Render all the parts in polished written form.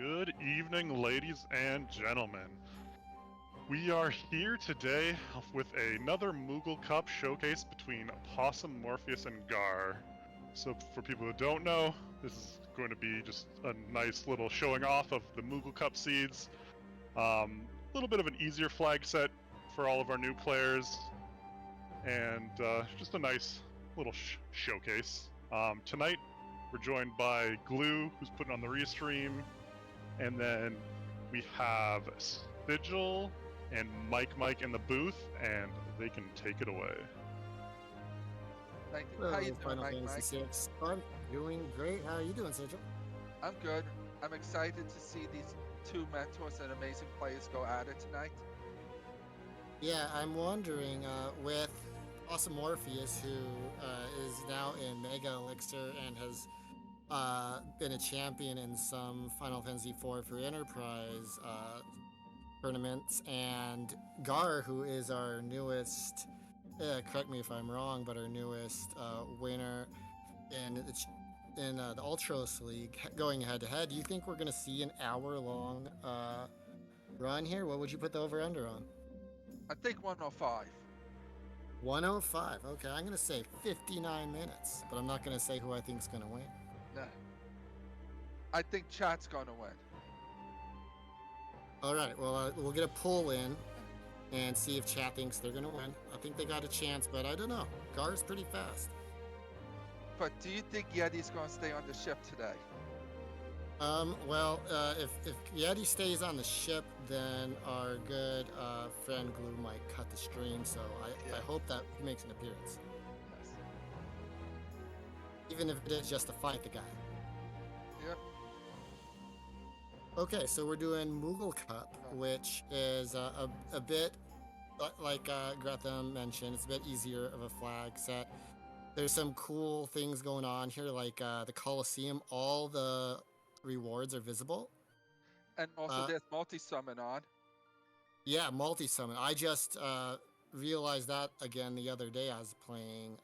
Good evening, ladies and gentlemen. We are here today with another Moogle Cup showcase between Possum, Morpheus, and Gar. So, for people who don't know, this is going to be just a nice little showing off of the Moogle Cup seeds. A little bit of an easier flag set for all of our new players, and just a nice little showcase. Tonight, we're joined by Glue, who's putting on the restream. And then we have Sigil and Mike in the booth, and they can take it away. Thank you. Hello, How you doing, Final Mike? Fantasy VI. I'm doing great. How are you doing, Sigil? I'm good. I'm excited to see these two mentors and amazing players go at it tonight. Yeah, I'm wondering, with Awesome Morpheus, who is now in Mega Elixir and has been a champion in some Final Fantasy IV for Enterprise tournaments, and Gar, who is our newest, correct me if I'm wrong, but our newest winner in the Ultros League, going head to head. Do you think we're going to see an hour-long run here? What would you put the over/under on? I think 105. 105. Okay, I'm going to say 59 minutes, but I'm not going to say who I think is going to win. Nah. I think chat's gonna win. All right, well, we'll get a poll in and see if chat thinks they're going to win. I think they got a chance, but I don't know. Gar's pretty fast. But do you think Yeti's gonna stay on the ship today? Well, if Yeti stays on the ship, then our good friend Glue might cut the stream, so I hope that he makes an appearance. Yes. Even if it is just to fight the guy. Yep. Okay, so we're doing Moogle Cup, which is a bit, like Gretham mentioned, it's a bit easier of a flag set. There's some cool things going on here, like the Coliseum. All the rewards are visible. And also there's multi-summon on. Yeah, multi-summon. I just realized that again the other day. I was playing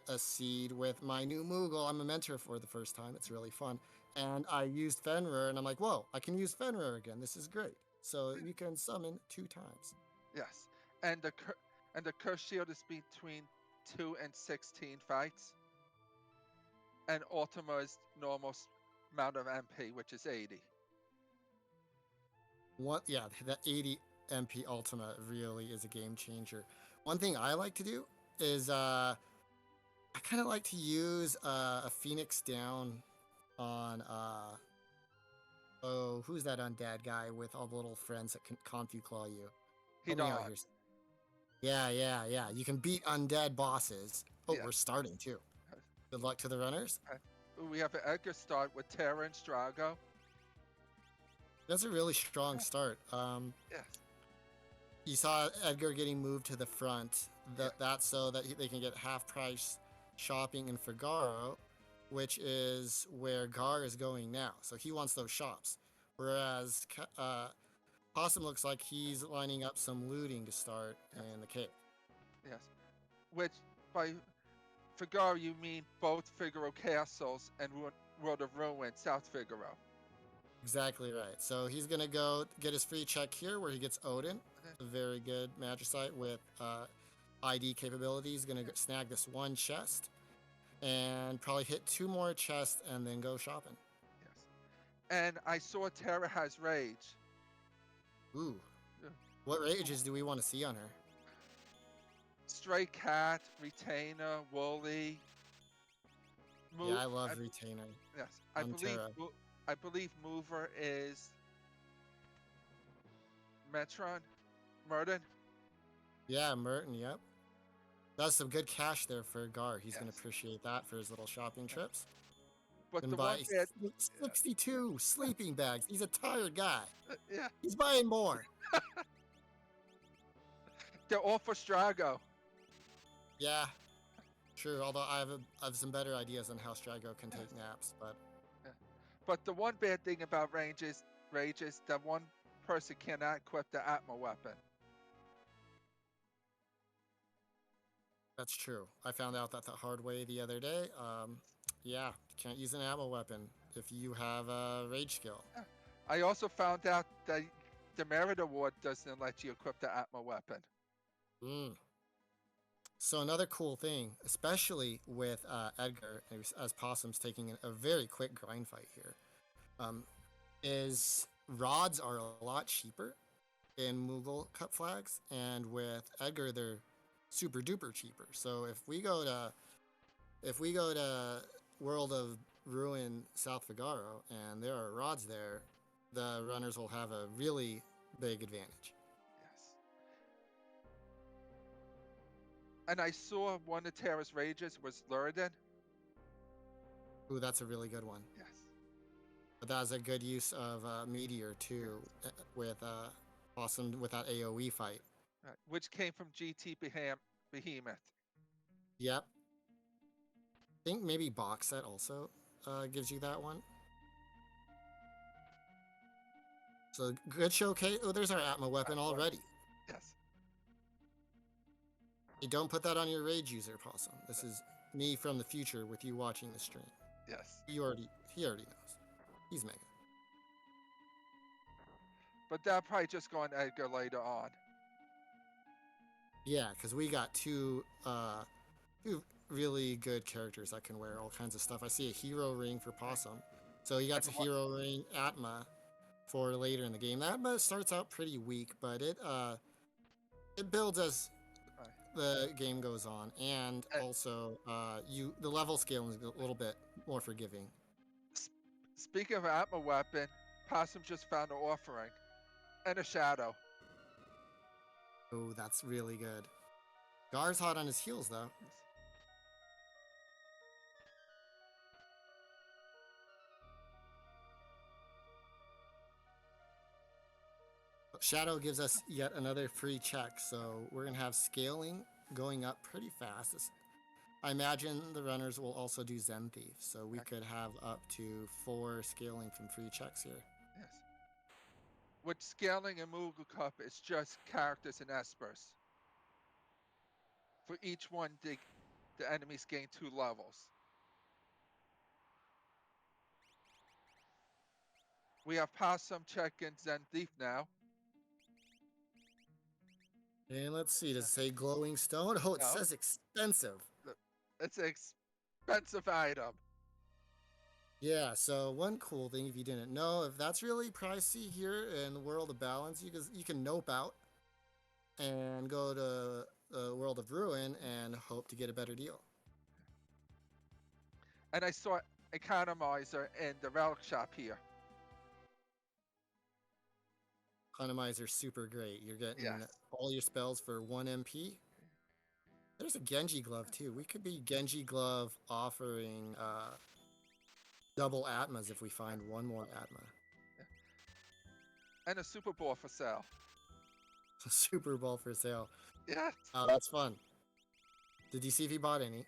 a seed with my new Moogle. I'm a mentor for the first time. It's really fun. And I used Fenrir, and I'm like, whoa, I can use Fenrir again. This is great. So you can summon 2 times. Yes. And the curse shield is between 2 and 16 fights. And Ultima is normal amount of MP, which is 80. Yeah, that 80 MP Ultima really is a game changer. One thing I like to do is I kind of like to use a Phoenix down on oh, who's that undead guy with all the little friends that can Confu Claw you? Help me out here. Yeah. You can beat undead bosses. Oh, Yeah. we're starting too. Good luck to the runners. We have an Edgar start with Terra and Strago. That's a really strong start. Yes. You saw Edgar getting moved to the front. That's so that they can get half price shopping in Figaro, which is where Gar is going now. So he wants those shops. Whereas Possum looks like he's lining up some looting to start in the cave. Yes. Which, by Figaro, you mean both Figaro castles and World of Ruin, South Figaro. Exactly right. So he's going to go get his free check here where he gets Odin, a very good Magicite with ID capabilities. Going to snag this 1 chest and probably hit 2 more chests and then go shopping. Yes. And I saw Terra has Rage. Ooh. Yeah. What rages do we want to see on her? Stray Cat, Retainer, Wooly. Yeah, I love Retainer. Yes. I believe Mover is Merton. Yeah, Merton, yep. That's some good cash there for Gar. He's going to appreciate that for his little shopping trips. But and the buy one 62 sleeping bags. He's a tired guy. Yeah. He's buying more. They're all for Strago. Yeah, true. Although I have some better ideas on how Strago can take naps, but. But the one bad thing about Rage is that one person cannot equip the Atma weapon. That's true. I found out that the hard way the other day. Yeah, can't use an ammo weapon. if you have a rage skill. I also found out that the Merit Award doesn't let you equip the Atma weapon. Mm. So another cool thing, especially with Edgar, as Possum's taking a very quick grind fight here, is rods are a lot cheaper in Moogle Cup flags, and with Edgar they're super duper cheaper. So if we go to World of Ruin South Figaro and there are rods there, the runners will have a really big advantage. Yes. And I saw one of Terra's rages was Luridan. Ooh, that's a really good one. Yes. But that was a good use of Meteor too, with Awesome with that AOE fight. Right. Which came from GT Behemoth. Yep. I think maybe box set also gives you that one. So good showcase. Oh, there's our Atma weapon already. Yes. Hey, don't put that on your rage user, Possum. This is me from the future with you watching the stream. Yes. He already knows. He's mega. But that'll probably just go on Edgar later on. Yeah, because we got two really good characters that can wear all kinds of stuff. I see a hero ring for Possum. So you got the hero ring Atma for later in the game. The Atma starts out pretty weak, but it builds as the game goes on, and also the level scaling is a little bit more forgiving. Speaking of Atma weapon, Possum just found an offering and a shadow. Oh, that's really good. Gar's hot on his heels though. Shadow gives us yet another free check, so we're gonna have scaling going up pretty fast. I imagine the runners will also do Zen Thief, so we could have up to 4 scaling from free checks here. Yes. With scaling in Moogle Cup, it's just characters and espers. For each one, the enemies gain 2 levels. We have Possum checking Zen Thief now. And let's see, does it say glowing stone? Oh, it says expensive. It's an expensive item. Yeah, so one cool thing, if you didn't know, if that's really pricey here in the World of Balance, you can nope out and go to the World of Ruin and hope to get a better deal. And I saw Economizer in the relic shop here. Economizer's super great. You're getting all your spells for 1 MP. There's a Genji glove too. We could be Genji glove offering double Atmas if we find one more Atma. And a Super Ball for sale. A Super Bowl for sale. Yes. Oh, that's fun. Did you see if he bought any?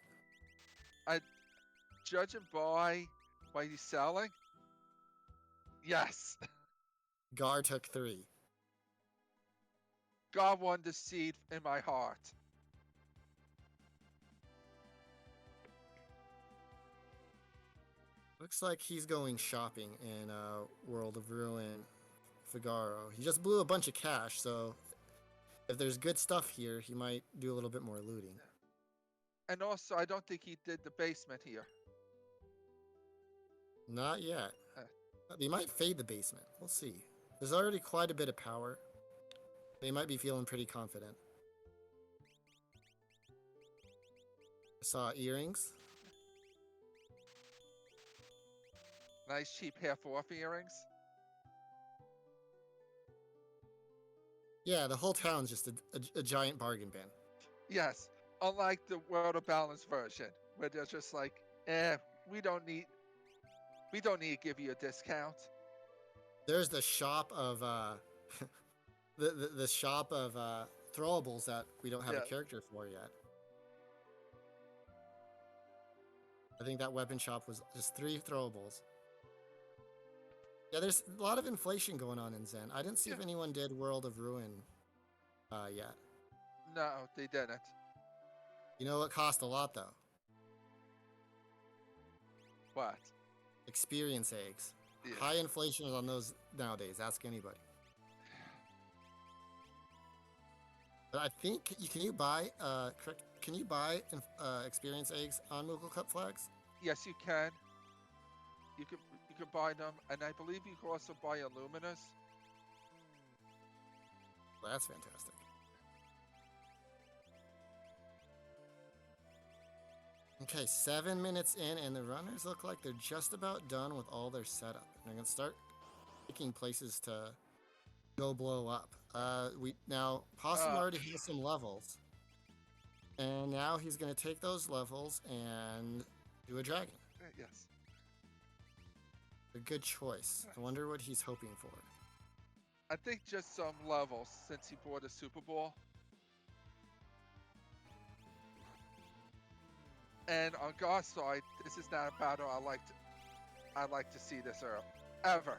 Judging by what he's selling, yes. Gar took 3. God won the seed in my heart. Looks like he's going shopping in World of Ruin Figaro. He just blew a bunch of cash, so if there's good stuff here, he might do a little bit more looting. And also, I don't think he did the basement here. Not yet. They might fade the basement. We'll see. There's already quite a bit of power. They might be feeling pretty confident. I saw earrings. Nice cheap half-off earrings. Yeah, the whole town's just a giant bargain bin. Yes, unlike the World of Balance version, where they're just like, we don't need to give you a discount. There's the shop of the shop of throwables that we don't have a character for yet. I think that weapon shop was just 3 throwables. Yeah, there's a lot of inflation going on in Zen. I didn't see if anyone did World of Ruin yet. No, they didn't. You know what cost a lot though? What? experience eggs. Yeah. High inflation is on those nowadays. Ask anybody. But I think can you buy correct? Can you buy experience eggs on Moogle Cup flags? Yes, you can. You can buy them, and I believe you can also buy Illuminas. Well, that's fantastic. Okay, 7 minutes in, and the runners look like they're just about done with all their setup. They're gonna start picking places to go blow up. Now Possum already has some levels, and now he's gonna take those levels and do a dragon. Yes. A good choice. I wonder what he's hoping for. I think just some levels since he bought a Super Bowl. And on God's side, this is not a battle I like to see this ever.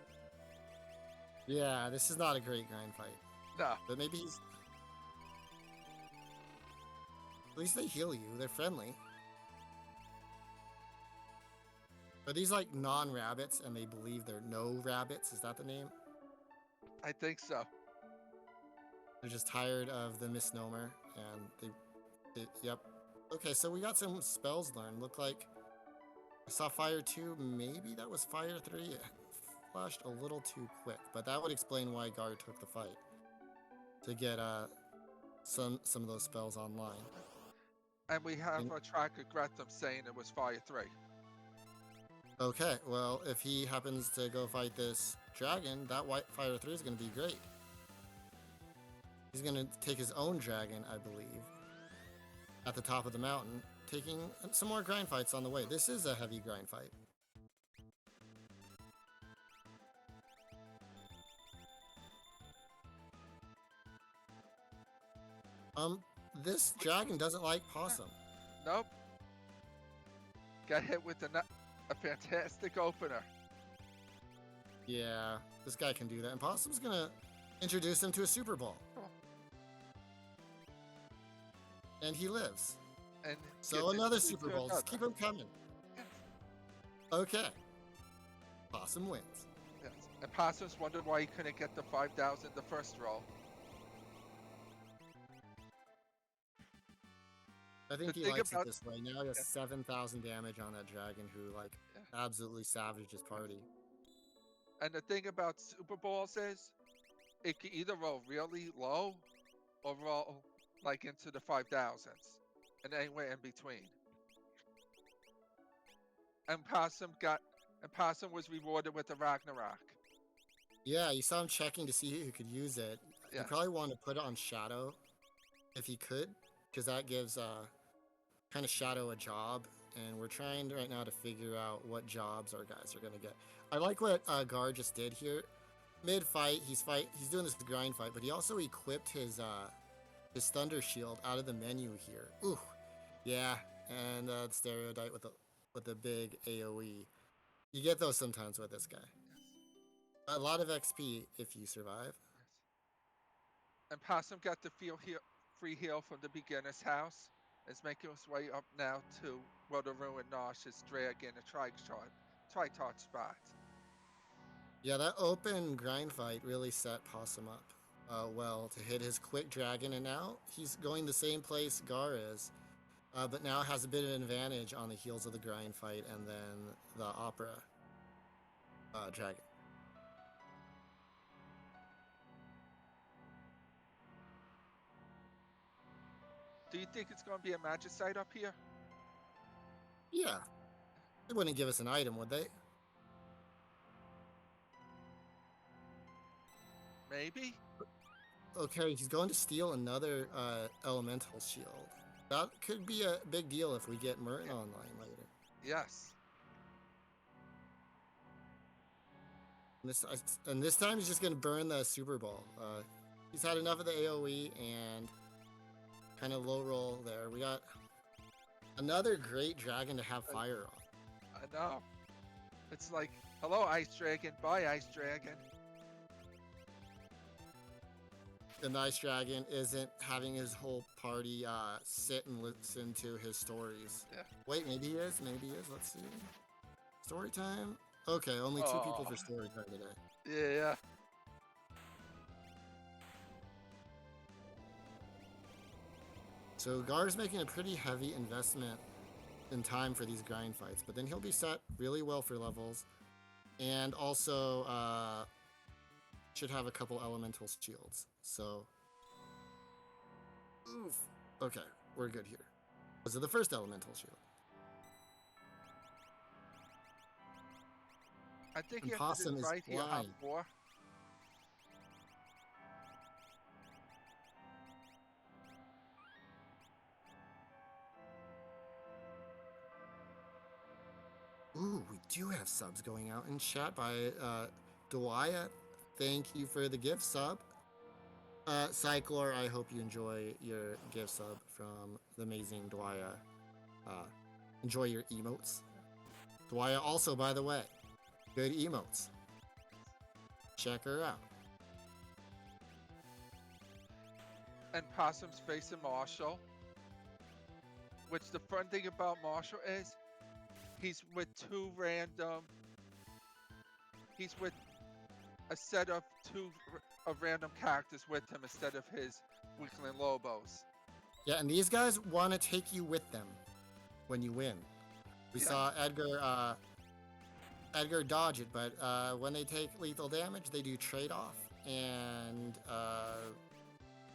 Yeah, this is not a great grind fight, No. but maybe he's. At least they heal you. They're friendly. Are these like non-rabbits and they believe they're no rabbits? Is that the name? I think so. They're just tired of the misnomer and yep. Okay, so we got some spells learned. Look like I saw Fire 2, maybe that was Fire 3. It flashed a little too quick, but that would explain why Gar took the fight. To get some of those spells online. And we have a track of Gretham saying it was Fire 3. Okay, well, if he happens to go fight this dragon, that white Fire 3 is going to be great. He's going to take his own dragon, I believe, at the top of the mountain, taking some more grind fights on the way. This is a heavy grind fight. This dragon doesn't like Possum. Nope. Got hit with a fantastic opener. Yeah, this guy can do that. And Possum's gonna introduce him to a Super Bowl. Oh. And he lives. And So another Super Bowl. Just keep him coming. Okay. Possum wins. Yes. And Possums wondered why he couldn't get the 5,000 the first roll. I think The he thing likes it about- this way. Now he has 7,000 damage on that dragon who, like, absolutely savaged his party. And the thing about Super Bowls is, it can either roll really low or roll like into the 5,000s and anywhere in between. And Possum was rewarded with the Ragnarok. Yeah, you saw him checking to see who could use it. He Yeah. probably wanted to put it on Shadow if he could, because that gives kind of Shadow a job. And we're trying right now to figure out what jobs our guys are gonna get. I like what Gar just did here. Mid-fight, he's doing this grind fight, but he also equipped his Thunder Shield out of the menu here. Ooh, yeah, and the Stereotype with the big AOE. You get those sometimes with this guy. A lot of XP if you survive. And Possum got the free heal from the beginner's house. Is making his way up now to where the ruined Nosh's dragon, a Tritarch spot. Yeah, that open grind fight really set Possum up well to hit his quick dragon, and now he's going the same place Gar is, but now has a bit of an advantage on the heels of the grind fight and then the opera dragon. Do you think it's going to be a Magicite up here? Yeah, they wouldn't give us an item, would they? Maybe. Okay, he's going to steal another elemental shield. That could be a big deal if we get Merton online later. Yes. And this time he's just going to burn the Super Bowl. He's had enough of the AoE and kind of low roll there. We got another great dragon to have fire on. I know. It's like, hello, Ice Dragon. Bye, Ice Dragon. The Ice Dragon isn't having his whole party sit and listen to his stories. Yeah. Wait, maybe he is. Maybe he is. Let's see. Story time. Okay, only 2 people Aw. for story time today. Yeah. So Gar's making a pretty heavy investment in time for these grind fights, but then he'll be set really well for levels, and also should have a couple elemental shields. So, oof. Okay, we're good here. Those are the first elemental shield. I think And after Possum this is fight, he'll have flying. 4. Ooh, we do have subs going out in chat by Dwaya. Thank you for the gift sub. Cyclor, I hope you enjoy your gift sub from the amazing Dwaya. Enjoy your emotes. Dwaya also, by the way, good emotes. Check her out. And Possum's facing Marshall. Which the fun thing about Marshall is, he's with 2 random. He's with a set of 2 of random characters with him instead of his weakling Lobos. Yeah, and these guys want to take you with them when you win. We Yeah. saw Edgar dodge it, but when they take lethal damage, they do trade off and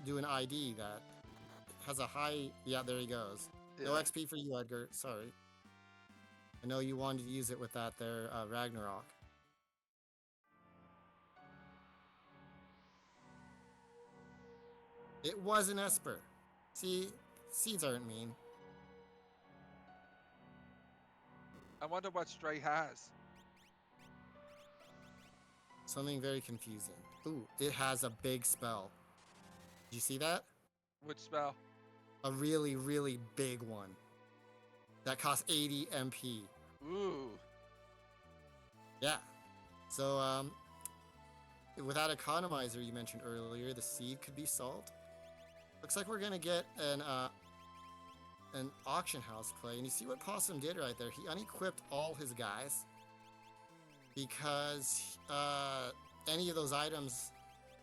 do an ID that has a high. Yeah, there he goes. No Yeah. XP for you, Edgar. Sorry. I know you wanted to use it with that there Ragnarok. It was an Esper. See, seeds aren't mean. I wonder what Stray has. Something very confusing. Ooh, it has a big spell. Did you see that? Which spell? A really, really big one. That costs 80 MP. Ooh. Yeah. So, without economizer you mentioned earlier, the seed could be solved. Looks like we're gonna get an auction house play, and you see what Possum did right there. He unequipped all his guys because any of those items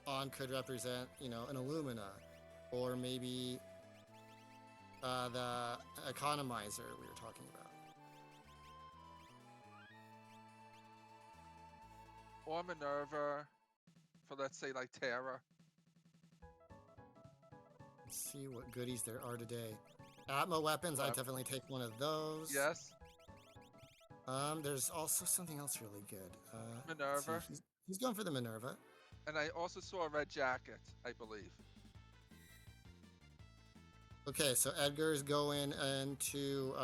on could represent, you know, an Illumina, or maybe the economizer we were talking about. Or Minerva for, let's say, like Terra. Let's see what goodies there are today. Atmo weapons, I Yep. definitely take one of those. Yes. There's also something else really good. Let's see, Minerva. He's going for the Minerva. And I also saw a red jacket, I believe. Okay, so Edgar's going into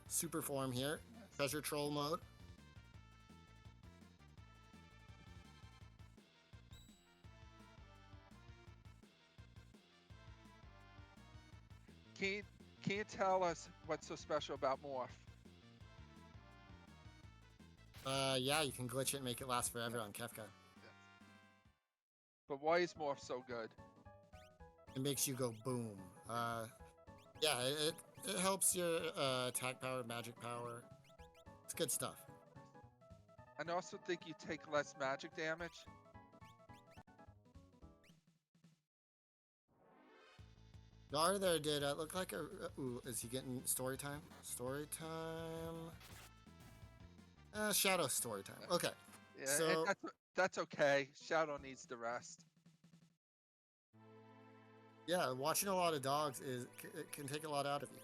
super form here. Treasure troll mode. Can you tell us what's so special about Morph? Yeah, you can glitch it and make it last forever on Kefka. But why is Morph so good? It makes you go boom. Yeah, it helps your attack power, magic power. It's good stuff. And I also think you take less magic damage. Gar there did look like a. Ooh, is he getting story time? Story time. Shadow story time. Okay. Yeah, So- and that's okay. Shadow needs the rest. Yeah, watching a lot of dogs it can take a lot out of you.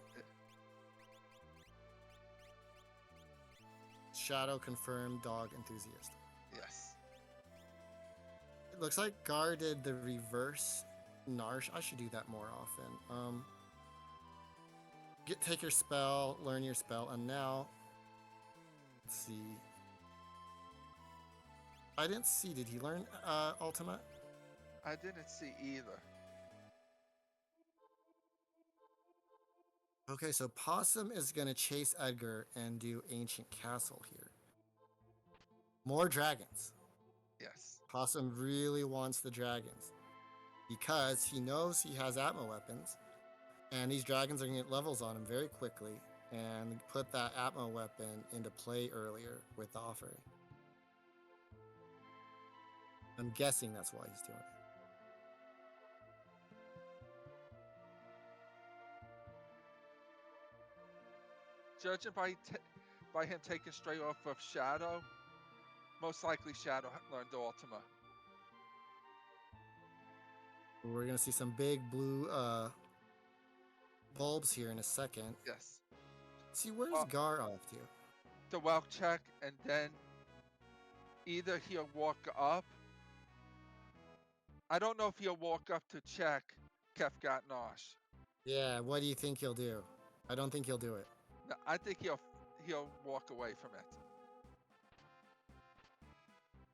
Shadow confirmed dog enthusiast. Yes. It looks like Gar did the reverse Narsh. I should do that more often. Take your spell, learn your spell, and now let's see. I didn't see. Did he learn ultimate? I didn't see either. Okay, so Possum is gonna chase Edgar and do Ancient Castle here. More dragons. Yes. Possum really wants the dragons because he knows he has Atmo weapons, and these dragons are gonna get levels on him very quickly. and put that Atmo weapon into play earlier with the offering. I'm guessing that's why he's doing it. Judging by him taking straight off of Shadow, most likely Shadow learned Ultima. We're gonna see some big blue bulbs here in a second. Yes. See, where's Gar off to? The Welk check, and then either he'll walk up. I don't know if he'll walk up to check Kefgat Nosh. Yeah, what do you think he'll do? I don't think he'll do it. No, I think he'll walk away from it.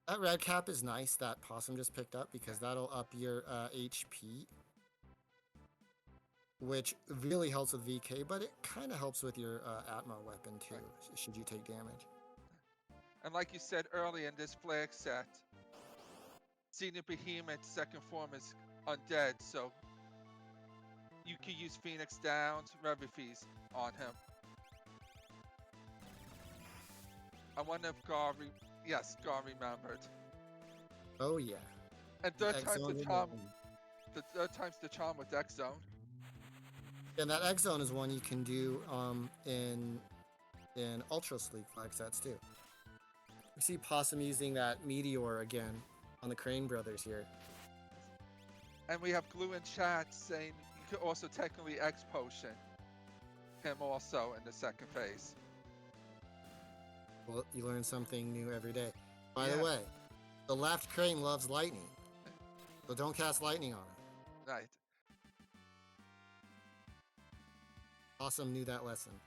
That red cap is nice that Possum just picked up because that'll up your HP, which really helps with VK, but it kind of helps with your Atmo weapon too, should you take damage. And like you said earlier in this flag set, Senior Behemoth's second form is undead, so you can use Phoenix Downs, Revifees on him. I wonder if Gar remembered. Oh yeah. And third X time's zone the in charm. one. The third time's the charm with X Zone. And that X zone is one you can do in Ultra Sleek flag sets too. We see Possum using that Meteor again on the Crane Brothers here. And we have Glue in chat saying you could also technically X Potion him also in the second phase. Well, you learn something new every day. By the Yeah. way, the left Crane loves lightning, so don't cast lightning on it. Right. Possum knew that lesson.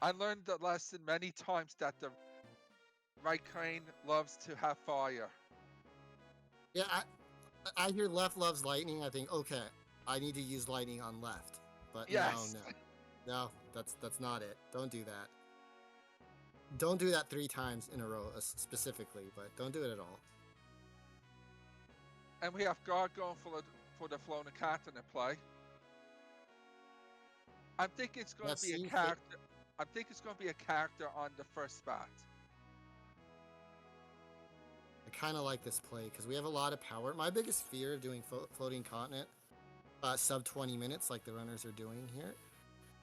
I learned the lesson many times that the right crane loves to have fire. Yeah, I hear left loves lightning. I think, okay, I need to use lightning on left. But Yes. no, that's not it. Don't do that. Don't do that 3 times in a row specifically, but don't do it at all. And we have Guard going for the Flona Catan in play. I'm thinking it's going to be a character. I think it's going to be a character on the first spot. I kind of like this play because we have a lot of power. My biggest fear of doing floating continent sub 20 minutes like the runners are doing here,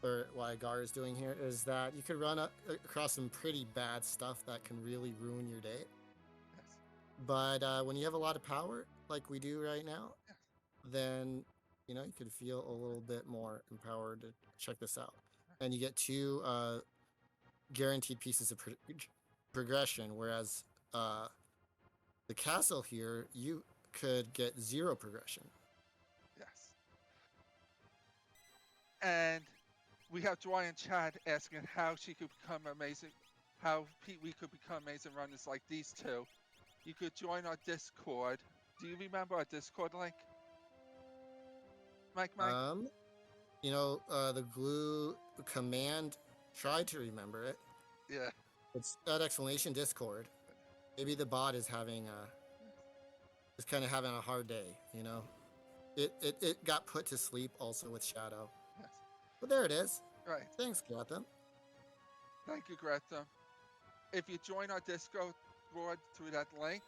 or what Gar is doing here, is that you could run across some pretty bad stuff that can really ruin your day. Yes. But when you have a lot of power, like we do right now, Yes. then you could feel a little bit more empowered to check this out. And you get 2 guaranteed pieces of progression, whereas the castle here, you could get 0 progression. Yes. And we have Dwyer and Chad asking how she could become amazing, how we could become amazing runners like these two. You could join our Discord. Do you remember our Discord link? Mike? The glue command, tried to remember it. Yeah. It's that explanation Discord. Maybe the bot is having kind of having a hard day, It got put to sleep also with Shadow. Yes. But there it is. Right. Thanks, Gotham. Thank you, Greta. If you join our Discord through that link,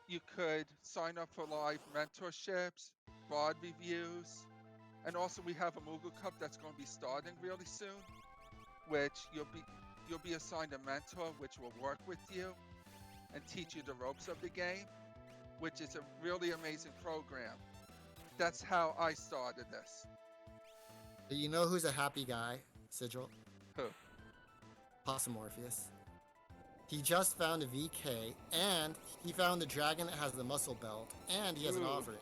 you could sign up for live mentorships, VOD reviews, and also we have a Moogle Cup that's going to be starting really soon, which you'll be assigned a mentor which will work with you and teach you the ropes of the game, which is a really amazing program. That's how I started this. You know who's a happy guy, Sigil? Who? Possum Morpheus. He just found a VK, and he found the dragon that has the muscle belt, and he has an offering.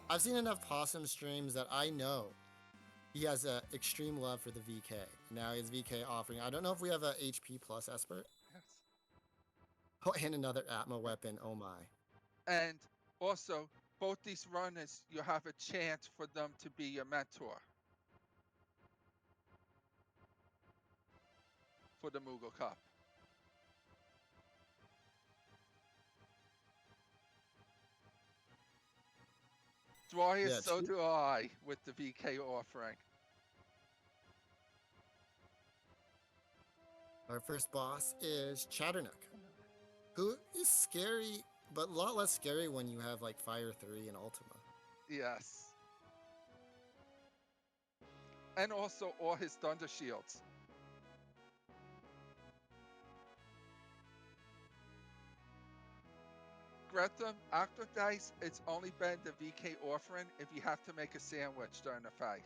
I've seen enough Possum streams that I know he has an extreme love for the VK. Now his VK offering. I don't know if we have a HP plus Esper. Yes. Oh, and another Atma weapon. Oh my. And also, both these runners, you have a chance for them to be your mentor for the Moogle Cup. Dwyer, so do I with the VK offering. Our first boss is Chatternook, who is scary, but a lot less scary when you have like Fire 3 and Ultima. Yes. And also all his Thunder Shields. Gretham, Octodice, it's only been the VK offering if you have to make a sandwich during a fight.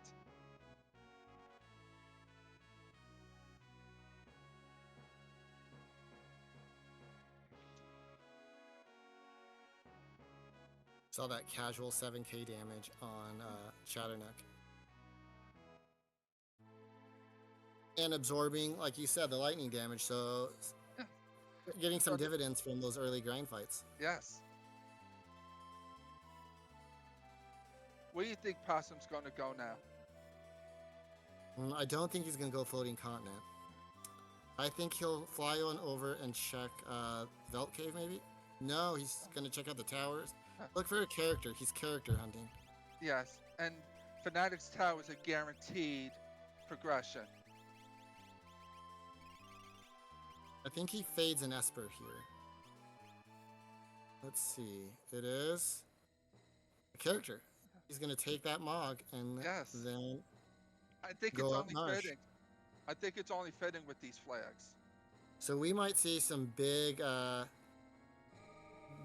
Saw that casual 7k damage on Chatternook. And absorbing, like you said, the lightning damage, so getting some dividends from those early grind fights. Yes. Where do you think Possum's going to go now? I don't think he's going to go floating continent. I think he'll fly on over and check Velt Cave, maybe? No, he's going to check out the towers. Look for a character. He's character hunting. Yes, and Fnatic's Tower is a guaranteed progression. I think he fades an Esper here. Let's see. It is a character. He's going to take that Mog and then I think go it's up only Marsh. fitting. I think it's only fitting with these flags. So we might see some big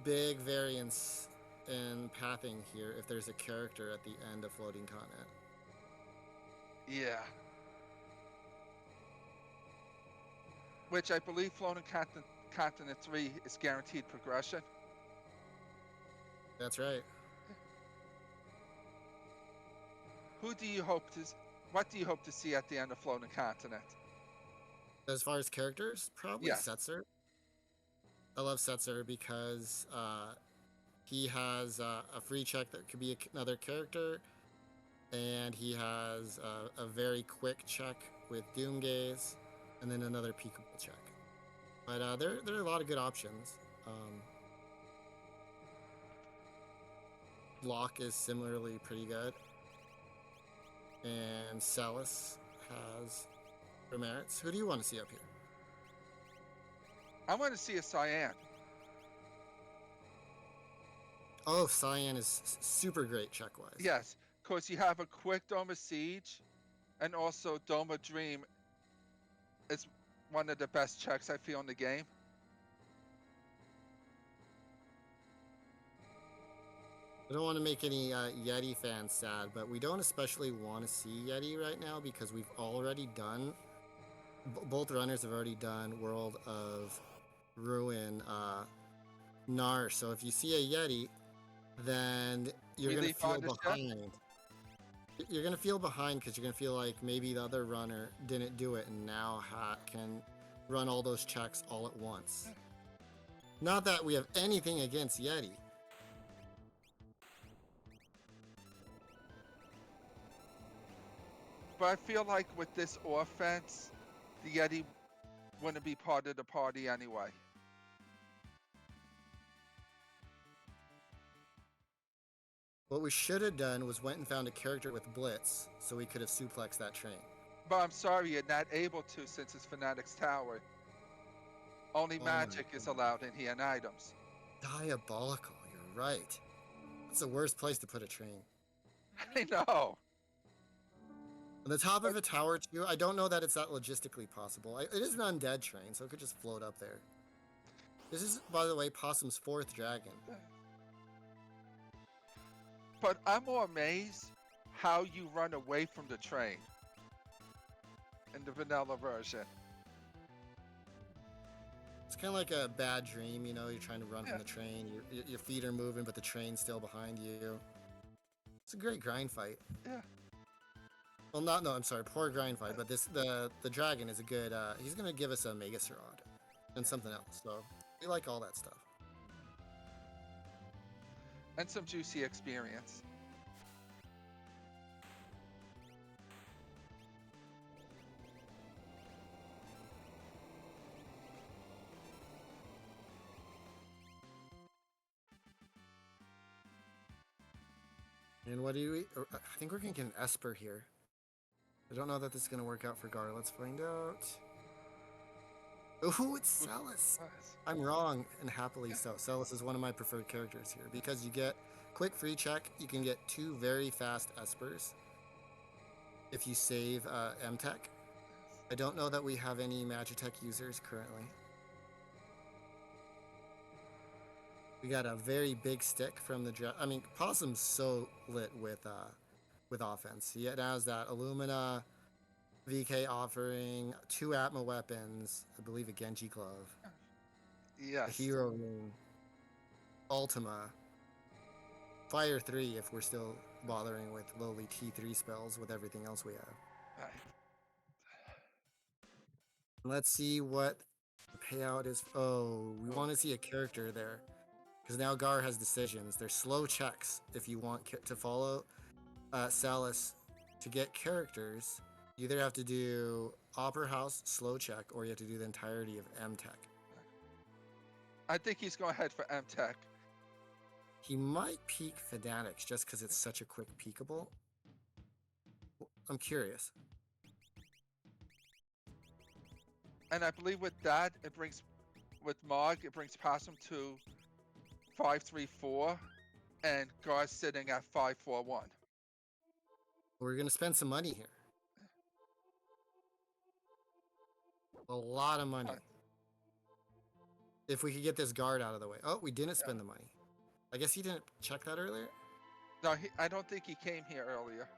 variance in pathing here if there's a character at the end of Floating Continent. Yeah. Which I believe Floating Continent 3 is guaranteed progression. That's right. What do you hope to see at the end of Floating Continent? As far as characters, probably Yes. Setzer. I love Setzer because he has a free check that could be another character, and he has a very quick check with Doomgaze, and then another peekable check. But there are a lot of good options. Block is similarly pretty good, and Celis has merits. Who do you want to see up here? I want to see a Cyan. Oh, Cyan is super great check-wise. Yes, because you have a quick Doma Siege, and also Doma Dream is one of the best checks I feel in the game. I don't want to make any Yeti fans sad, but we don't especially want to see Yeti right now because we've already done, both runners have already done World of Ruin Nar. So if you see a Yeti, then you're going to feel behind. You're going to feel behind because you're going to feel like maybe the other runner didn't do it and now can run all those checks all at once. Not that we have anything against Yeti. But I feel like with this offense, the Yeti wouldn't be part of the party anyway. What we should have done was went and found a character with Blitz, so we could have suplexed that train. But I'm sorry, you're not able to since it's Fnatic's Tower. Only magic is allowed in here and items. Diabolical, you're right. That's the worst place to put a train. I know. On the top of a tower, too, I don't know that it's that logistically possible. It is an undead train, so it could just float up there. This is, by the way, Possum's 4th dragon. But I'm more amazed how you run away from the train in the vanilla version. It's kind of like a bad dream, you know, you're trying to run from the train, your feet are moving, but the train's still behind you. It's a great grind fight. Yeah. Well, I'm sorry, poor grind fight, but the dragon is a good, he's going to give us a Mega Sarod and something else, so we like all that stuff. And some juicy experience. And what do you eat? I think we're going to get an Esper here. I don't know that this is going to work out for Gar. Let's find out. Ooh, it's Celis. I'm wrong, and happily so. Celis is one of my preferred characters here because you get quick free check. You can get 2 very fast espers if you save M-Tech. I don't know that we have any Magitech users currently. We got a very big stick from the draft. I mean, Possum's so lit with offense. He has that Illumina VK offering, 2 Atma weapons, I believe a Genji glove, a Yes. hero ring, Ultima, Fire 3 if we're still bothering with lowly T3 spells with everything else we have. Right. Let's see what the payout is. Oh, we want to see a character there. Because now Gar has decisions. There's slow checks if you want to follow Salis to get characters. You either have to do Opera House slow check or you have to do the entirety of M-Tech. I think he's going to head for M-Tech. He might peak Fanatics just because it's such a quick peakable. I'm curious. And I believe with that, it brings, with Mog, it brings Possum to 5-3-4, and Gar's sitting at 5-4-1. We're going to spend some money here. A lot of money. If we could get this guard out of the way. Oh, we didn't spend the money. I guess he didn't check that earlier. No, I don't think he came here earlier.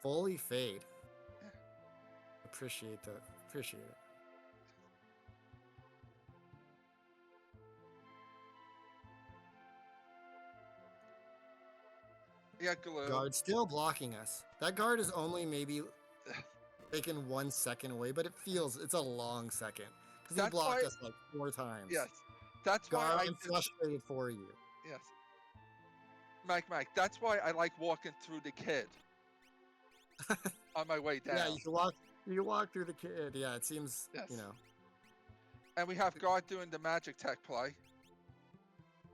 Fully fade. Appreciate that. Appreciate it. Yeah, Glue. Guard still blocking us. That guard is only maybe taken 1 second away, but it feels it's a long second because he That's blocked why- us like 4 times. Yes, that's why Gar, I I'm frustrated for you. Yes. Mike, that's why I like walking through the kid on my way down. Yeah, you can walk through the kid. Yeah, it seems, Yes. you know. And we have God doing the magic tech play.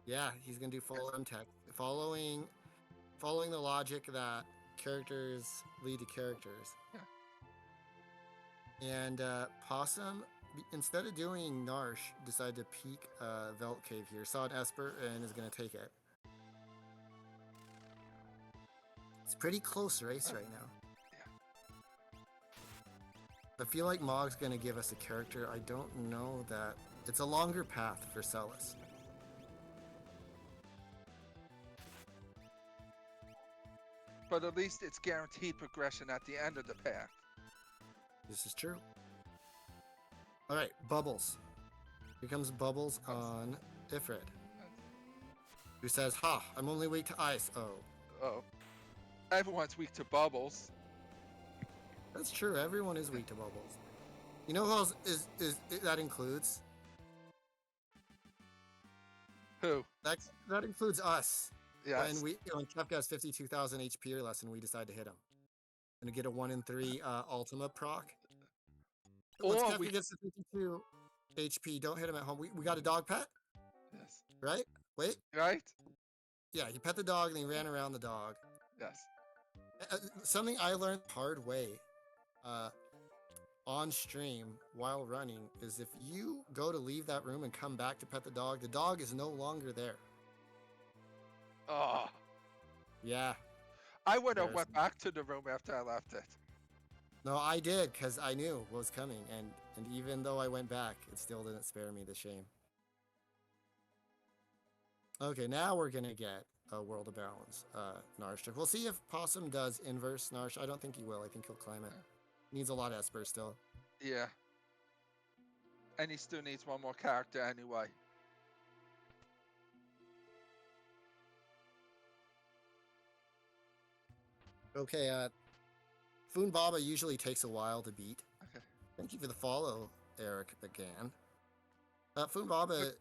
Yeah, he's gonna do full M-Tech, following the logic that characters lead to characters. Yeah. And Possum, instead of doing Narsh, decided to peek Velt Cave here. Saw an Esper and is gonna take it. It's a pretty close race right now. I feel like Mog's gonna give us a character. I don't know that it's a longer path for Celis. But at least it's guaranteed progression at the end of the path. This is true. All right, Bubbles. Here comes Bubbles on Ifrit, who says, "Ha! I'm only weak to ice." Oh, Oh. Everyone's weak to bubbles. that's true. Everyone is weak to Bubbles. You know who else is that includes? Who? That includes us. Yes. When Kefka has 52,000 HP or less, and we decide to hit him, and get a 1 in 3 Ultima proc. Once Or Kefka gets to 52 HP, don't hit him at home. We got a dog pet, Yes. right? Wait, Right? yeah, he pet the dog and he ran around the dog. Yes. Something I learned the hard way on stream while running is if you go to leave that room and come back to pet the dog is no longer there. Oh. Yeah. I would have There's- went back to the room after I left it. No, I did because I knew what was coming, and even though I went back, it still didn't spare me the shame. Okay, now we're gonna get a World of Balance Narsh trick. We'll see if Possum does inverse Narsh. I don't think he will. I think he'll climb it. Needs a lot of Esper still. Yeah. And he still needs one more character anyway. Okay, Foon Baba usually takes a while to beat. Okay. Thank you for the follow, Eric McGann. Foon Baba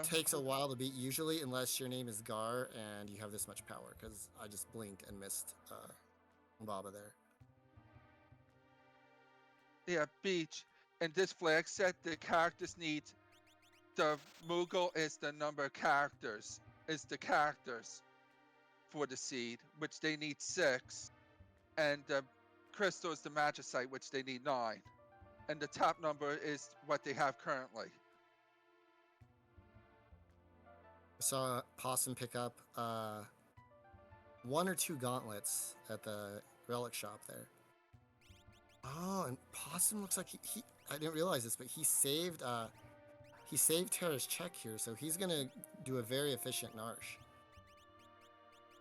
takes a while to beat usually, unless your name is Gar and you have this much power, because I just blinked and missed Foon Baba there. Yeah, Beach. In this flag set, the characters need the Moogle is the number of characters, is the characters for the seed, which they need 6, and the crystal is the magicite, which they need 9. and the top number is what they have currently. I saw Possum pick up 1 or 2 gauntlets at the relic shop there. Oh, and Possum looks like he I didn't realize this, but he saved Terra's check here, so he's gonna do a very efficient Narsh.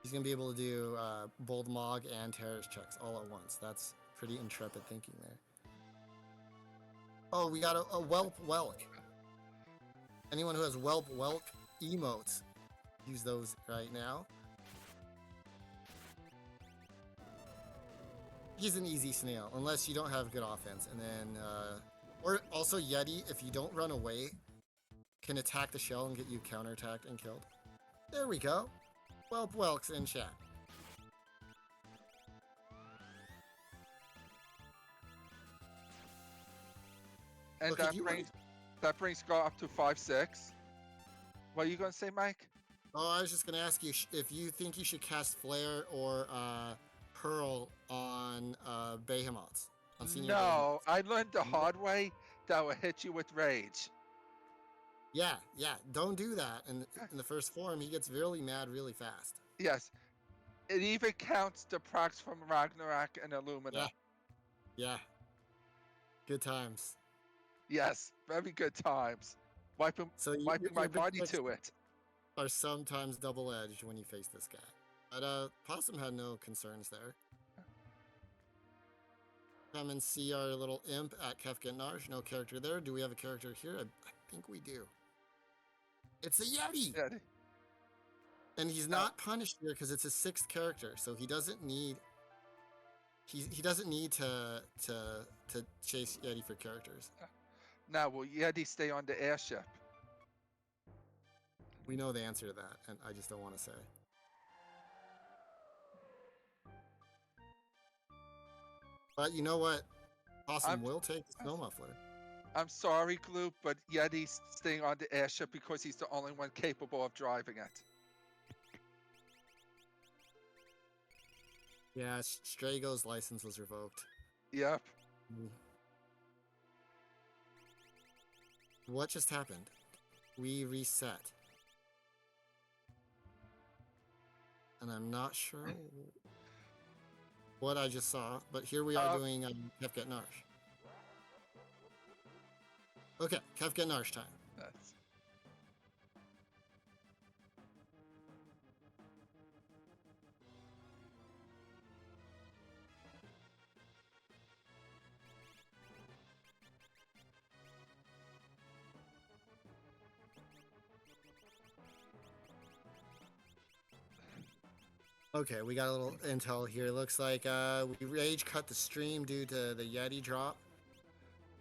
He's gonna be able to do Bold Mog and Terra's checks all at once. That's pretty intrepid thinking there. Oh, we got a Whelp Welk. Anyone who has Whelp Welk emotes, use those right now. He's an easy snail, unless you don't have good offense. And then, or also Yeti, if you don't run away, can attack the shell and get you counterattacked and killed. There we go. Whelp Welks in chat. And Look, that brings Gar up to 5-6. What are you gonna say, Mike? Oh, I was just gonna ask you if you think you should cast Flare or Pearl on Behemoths. On senior No, I learned the hard way that will hit you with rage. Yeah, don't do that. In the first form, he gets really mad really fast. Yes, it even counts the procs from Ragnarok and Illumina. Yeah. Good times. Yes, very good times. Wiping my body to it. Are sometimes double-edged when you face this guy. But Possum had no concerns there. Come and see our little imp at Kefka Narsh. No character there. Do we have a character here? I think we do. It's a Yeti! Yeti. And he's not punished here because it's his 6th character, so he doesn't need... He doesn't need to chase Yeti for characters. Now, will Yeti stay on the airship? We know the answer to that, and I just don't want to say. But you know what? Possum will take the snow muffler. I'm sorry, Gloop, but Yeti's staying on the airship because he's the only one capable of driving it. Yeah, Strago's license was revoked. Yep. What just happened? We reset. And I'm not sure what I just saw, but here we are doing Kefka Narsh. Okay, Kefka Narsh time. That's... Okay, we got a little intel here. Looks like we rage cut the stream due to the Yeti drop.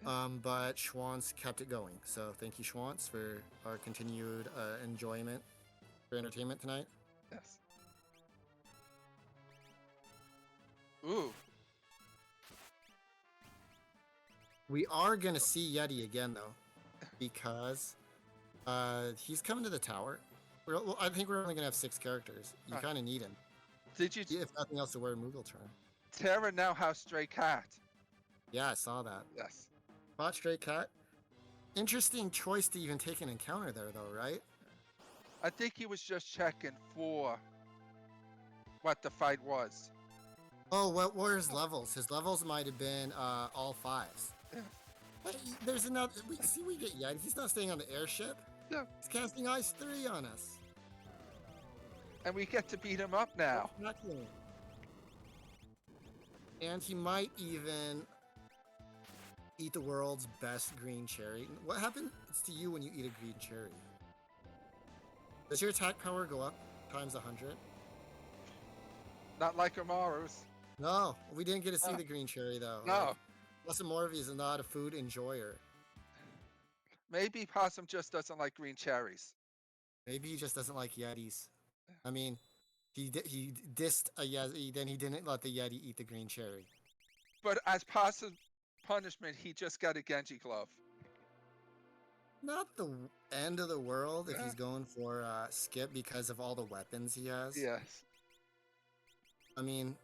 But Schwantz kept it going. So thank you, Schwantz, for our continued enjoyment for entertainment tonight. Yes. Ooh. We are gonna see Yeti again though, because he's coming to the tower. Well, I think we're only gonna have 6 characters. You kind of need him. Did you? If nothing else, to wear Moogle Charm. Terra now has Stray Cat. Yeah, I saw that. Yes. Bot Stray Cat. Interesting choice to even take an encounter there, though, right? I think he was just checking for what the fight was. Oh, what were his levels? His levels might have been all 5s. Yeah. Hey, there's another. We get Yeti. He's not staying on the airship. Yeah. He's casting Ice 3 on us. And we get to beat him up now. Exactly. And he might even eat the world's best green cherry. What happens to you when you eat a green cherry? Does your attack power go up times 100? Not like Amaru's. No, we didn't get to see the green cherry though. No. Morpheus is not a food enjoyer. Maybe Possum just doesn't like green cherries. Maybe he just doesn't like Yetis. I mean, he dissed a Yeti, then he didn't let the Yeti eat the green cherry. But as Possum's punishment, he just got a Genji glove. Not the end of the world if he's going for skip because of all the weapons he has. Yes. I mean,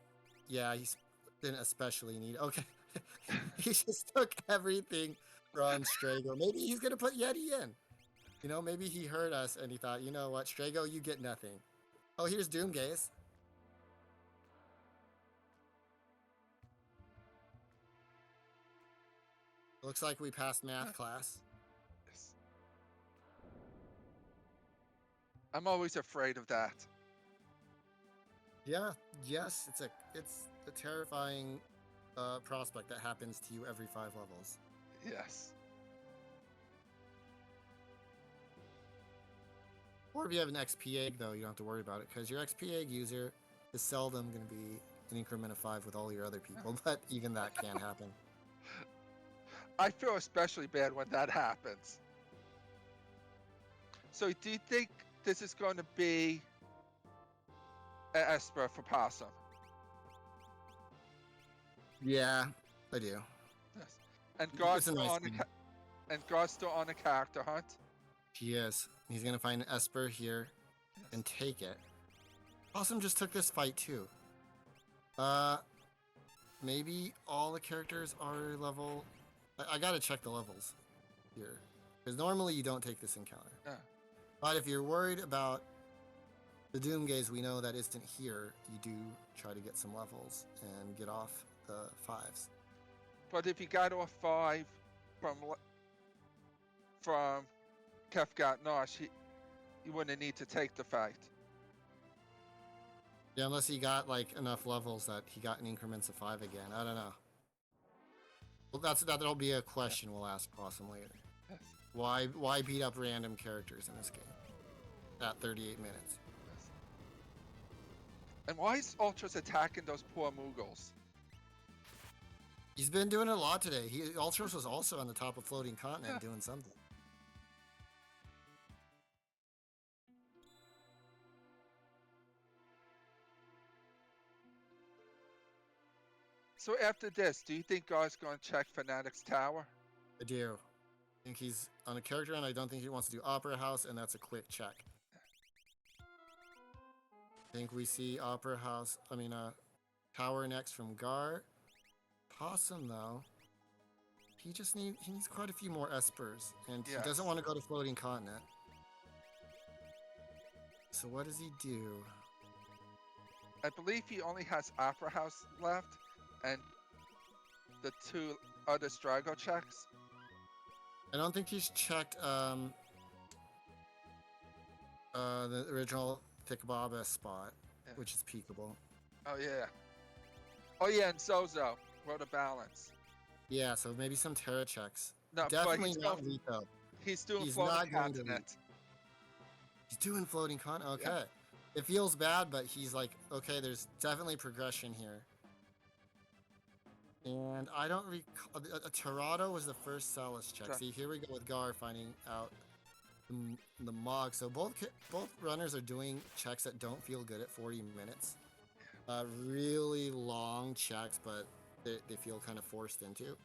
yeah, he's didn't especially need. Okay, He just took everything from Strago. Maybe he's gonna put Yeti in. You know, maybe he heard us and he thought, you know what, Strago, you get nothing. Oh, here's Doomgaze. Looks like we passed math class. Yes. I'm always afraid of that. Yeah, yes, it's a terrifying prospect that happens to you every 5 levels. Yes. Or if you have an XP egg, though, you don't have to worry about it because your XP egg user is seldom going to be an increment of 5 with all your other people, but even that can happen. I feel especially bad when that happens. So do you think this is going to be an Esper for Possum? Yeah, I do. Yes. And God's It's a still nice on thing. and God's still on a character hunt. He is. He's going to find an Esper here and take it. Possum just took this fight, too. Maybe all the characters are level... I gotta check the levels here. Because normally you don't take this encounter. But if you're worried about the Doomgaze we know that isn't here, you do try to get some levels and get off the 5s. But if you got off 5 from Kefgat Nosh, you wouldn't need to take the fight. Yeah, unless he got like enough levels that he got in increments of 5 again. I don't know. Well, that'll be a question we'll ask Possum later. Yes. Why beat up random characters in this game at 38 minutes? Yes. And why is Ultras attacking those poor Moogles? He's been doing it a lot today. Ultros was also on the top of Floating Continent doing something. So after this, do you think God's going to check Fanatic's tower? I do. I think he's on a character and I don't think he wants to do Opera House, and that's a quick check. I think we see Tower next from Gar. Possum, though, he needs quite a few more Espers, and he doesn't want to go to Floating Continent. So what does he do? I believe he only has Opera House left, and the 2 other Strago checks. I don't think he's checked the original Thicababa spot, which is peekable. Oh yeah. Oh yeah, and Zozo wrote a balance. Yeah, so maybe some Terra checks. No, Definitely but not elite though. he's doing He's Floating not going to Continent. He's doing Floating Continent. Okay. Yeah. It feels bad, but he's like, okay, there's definitely progression here. And I don't recall. Torado was the first Salas check. See, here we go with Gar finding out the Mog. So both runners are doing checks that don't feel good at 40 minutes. Really long checks, but they feel kind of forced into.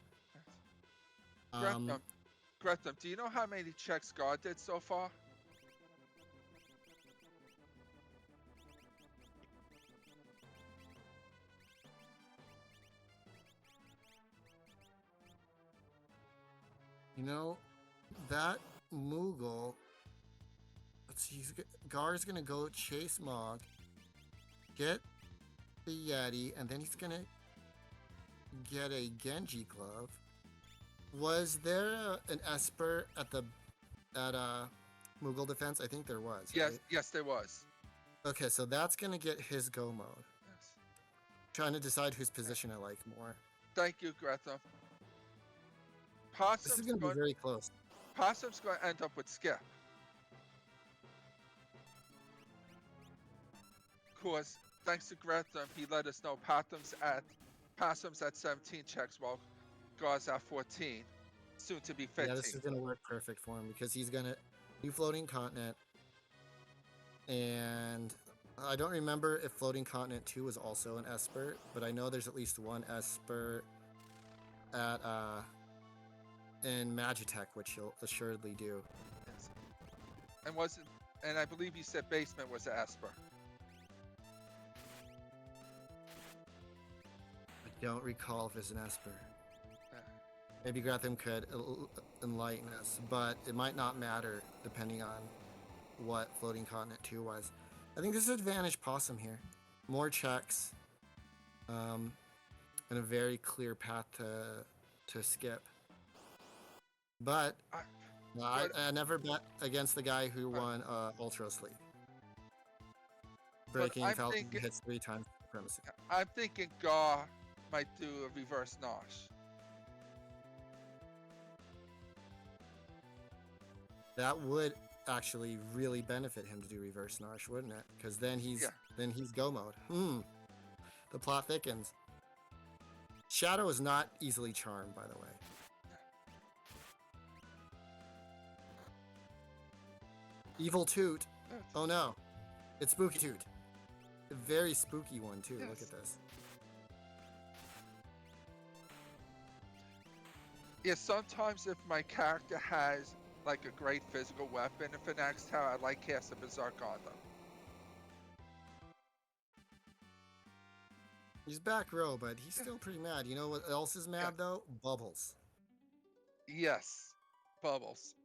Gretham, do you know how many checks God did so far? You know, that Moogle. Let's see. Gar's gonna go chase Mog, get the Yeti, and then he's gonna get a Genji glove. Was there an Esper at Moogle defense? I think there was. Yes, right? yes, there was. Okay, so that's gonna get his go mode. Yes. Trying to decide whose position I like more. Thank you, Gretham. This is gonna be very close. Possum's going to end up with Skip. Of course, thanks to Gretham, he let us know Possum's at 17 checks while Gar's at 14. Soon to be 15. Yeah, this is gonna work perfect for him because he's gonna do Floating Continent. And I don't remember if Floating Continent 2 was also an Esper, but I know there's at least one Esper at in Magitech, which he'll assuredly do. Yes. And I believe you said Basement was an Esper. I don't recall if it's an Esper. Maybe Gretham could enlighten us, but it might not matter depending on what Floating Continent 2 was. I think this is advantage Possum here. More checks, and a very clear path to skip. But I never bet against the guy who won Ultros League. Breaking Falcon hits 3 times supremacy. I'm thinking Gar might do a reverse Nosh. That would actually really benefit him to do reverse Nosh, wouldn't it? Because then he's go mode. The plot thickens. Shadow is not easily charmed, by the way. Evil Toot. Oh no. It's Spooky Toot. A very spooky one too. Yes. Look at this. Yeah, sometimes if my character has like a great physical weapon in Fanatics Tower, I like cast a Berserk on them. He's back row, but he's still pretty mad. You know what else is mad though? Bubbles. Yes, Bubbles.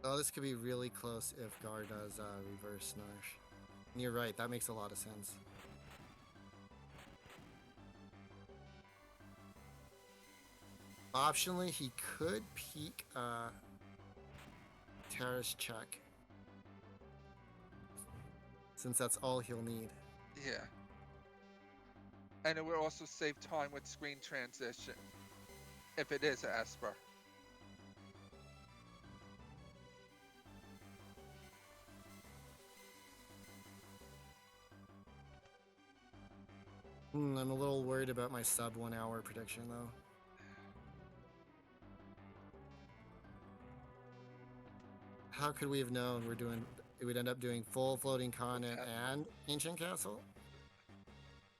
Oh, this could be really close if Gar does reverse Narsh. And you're right, that makes a lot of sense. Optionally, he could peek Terrace check. Since that's all he'll need. Yeah. And it will also save time with screen transition. If it is Esper. I'm a little worried about my sub 1 hour prediction though. How could we have known it would end up doing full Floating Continent and Ancient Castle?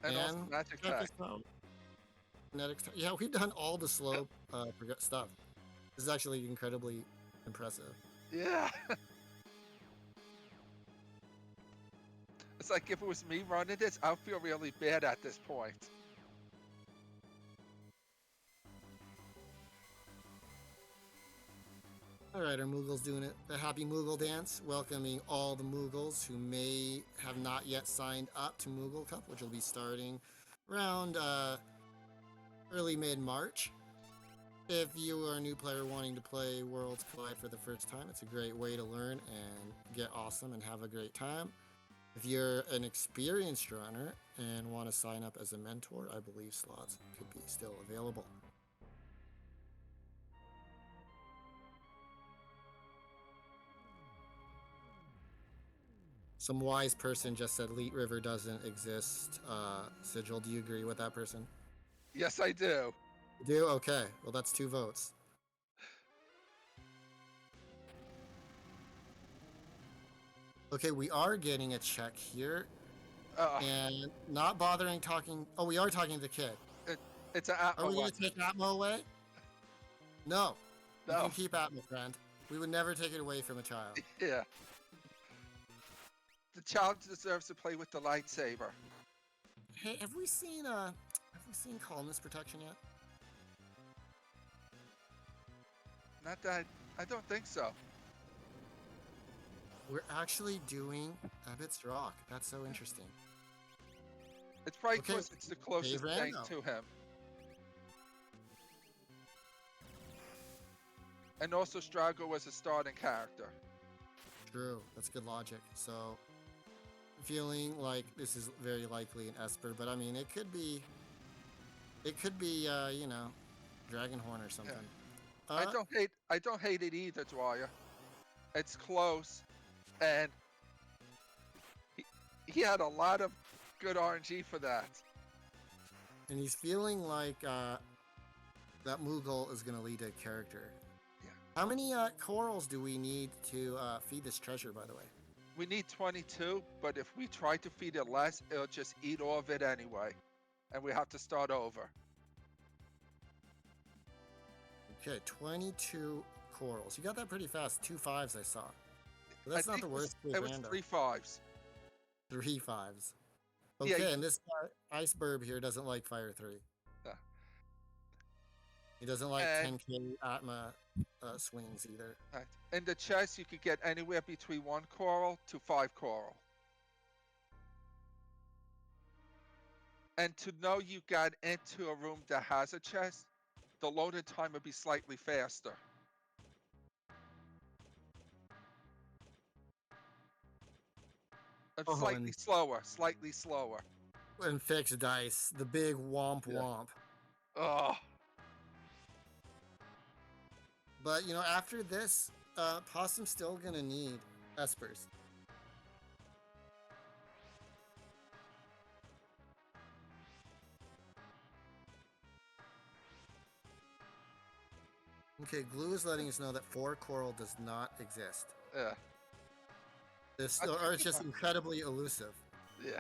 And also Magic Tech. Yeah, we've done all the slow stuff. This is actually incredibly impressive. Yeah. It's like if it was me running this, I'll feel really bad at this point. Alright, our Moogle's doing it. The Happy Moogle Dance, welcoming all the Moogles who may have not yet signed up to Moogle Cup, which will be starting around early mid-March. If you are a new player wanting to play Worlds Collide for the first time, it's a great way to learn and get awesome and have a great time. If you're an experienced runner and want to sign up as a mentor, I believe slots could be still available. Some wise person just said Leet River doesn't exist. Sigil, do you agree with that person? Yes, I do. You do? Okay. Well, that's 2 votes. Okay, we are getting a check here. And not bothering talking... Oh, we are talking to the kid. It's an Atmo. Are we going to take Atmo away? No. You can keep Atmo, friend. We would never take it away from a child. Yeah. The child deserves to play with the lightsaber. Hey, have we seen columnist protection yet? Not that I don't think so. We're actually doing Abbott's Rock. That's so interesting. It's probably because it's the closest thing to him. And also Strago was a starting character. True, that's good logic. So, feeling like this is very likely an Esper, but I mean, it could be, you know, Dragonhorn or something. Yeah. I don't hate it either, Dwyer. It's close, and he had a lot of good RNG for that. And he's feeling like that Moogle is going to lead a character. Yeah. How many corals do we need to feed this treasure, by the way? We need 22, but if we try to feed it less, it'll just eat all of it anyway. And we have to start over. Okay, 22 corals. You got that pretty fast. 2 5s I saw. But that's not the worst. It was 3 5s. 3 5s. Okay, Yeah, and this Ice Burb here doesn't like Fire 3. Yeah. He doesn't like And- 10k Atma swings either. right. In the chest, you could get anywhere between 1 coral to 5 coral. And to know you got into a room that has a chest, the loading time would be slightly faster. Oh, Slightly and- slower, slightly slower. And fixed dice, the big womp Yeah. womp. Oh, But you know, after this, Possum's still gonna need espers. Okay, Glue is letting us know that 4 coral does not exist. yeah, This, I or think it's just about- incredibly elusive, yeah.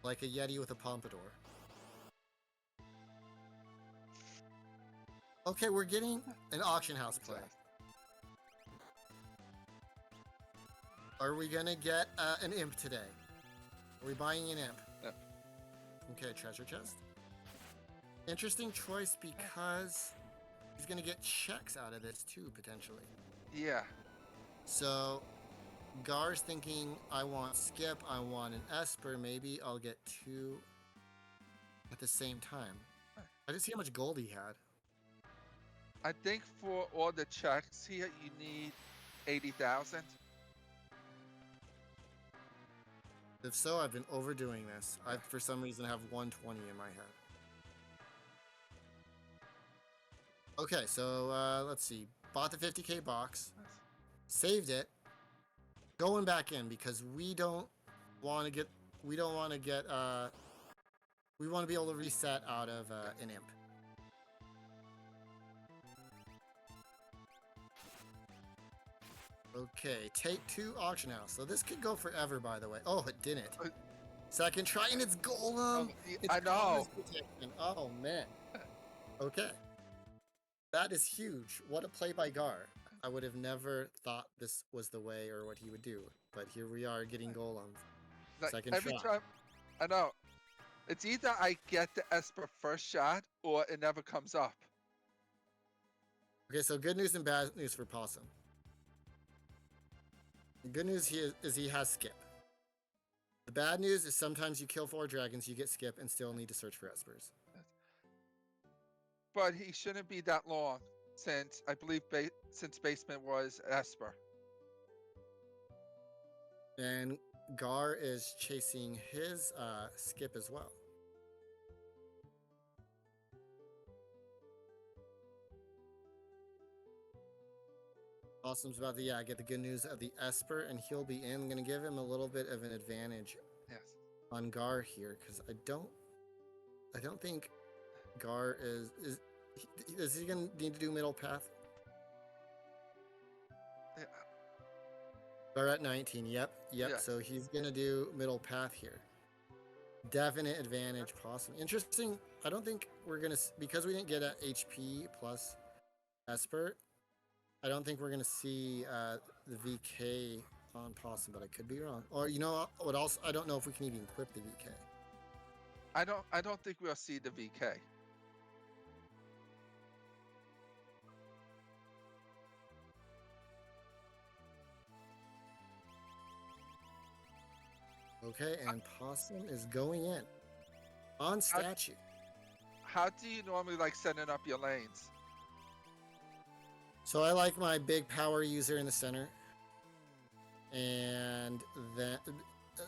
like a Yeti with a pompadour. Okay, we're getting an auction house play. Are we gonna get an imp today? Are we buying an imp? Yeah. Okay, treasure chest. Interesting choice because he's gonna get checks out of this too, potentially. Yeah. So, Gar's thinking, I want Skip, I want an Esper, maybe I'll get 2 at the same time. I didn't see how much gold he had. I think for all the checks here, you need 80,000. If so, I've been overdoing this. I, for some reason, have 120 in my head. Okay, so let's see. Bought the 50k box, saved it, going back in because we don't want to get. We want to be able to reset out of an imp. Okay, take 2 auction house. So this could go forever, by the way. Oh, it didn't. Second try, and it's Golem. It's I know. Golem protection. Oh man. Okay. That is huge. What a play by Gar. I would have never thought this was the way or what he would do, but here we are getting Golem. Like, Second every shot. time, I know. It's either I get the Esper first shot or it never comes up. Okay, so good news and bad news for Possum. The good news is he has Skip. The bad news is sometimes you kill 4 dragons, you get Skip, and still need to search for Espers. But he shouldn't be that long since I believe since basement was Esper. And Gar is chasing his Skip as well. Possum's about to get the good news of the Esper, and he'll be in. I'm gonna give him a little bit of an advantage Yes. on Gar here because I don't think Gar is he gonna need to do middle path? Yeah. Gar at 19. Yep. Yeah. So he's gonna do middle path here. Definite advantage, Possum. Interesting. I don't think we're gonna because we didn't get a HP plus Esper. I don't think we're gonna see the VK on Possum, but I could be wrong. Or you know what else? I don't know if we can even equip the VK. I don't think we'll see the VK. Okay, and Possum is going in on statue. How do you normally like setting up your lanes? So I like my big power user in the center, and then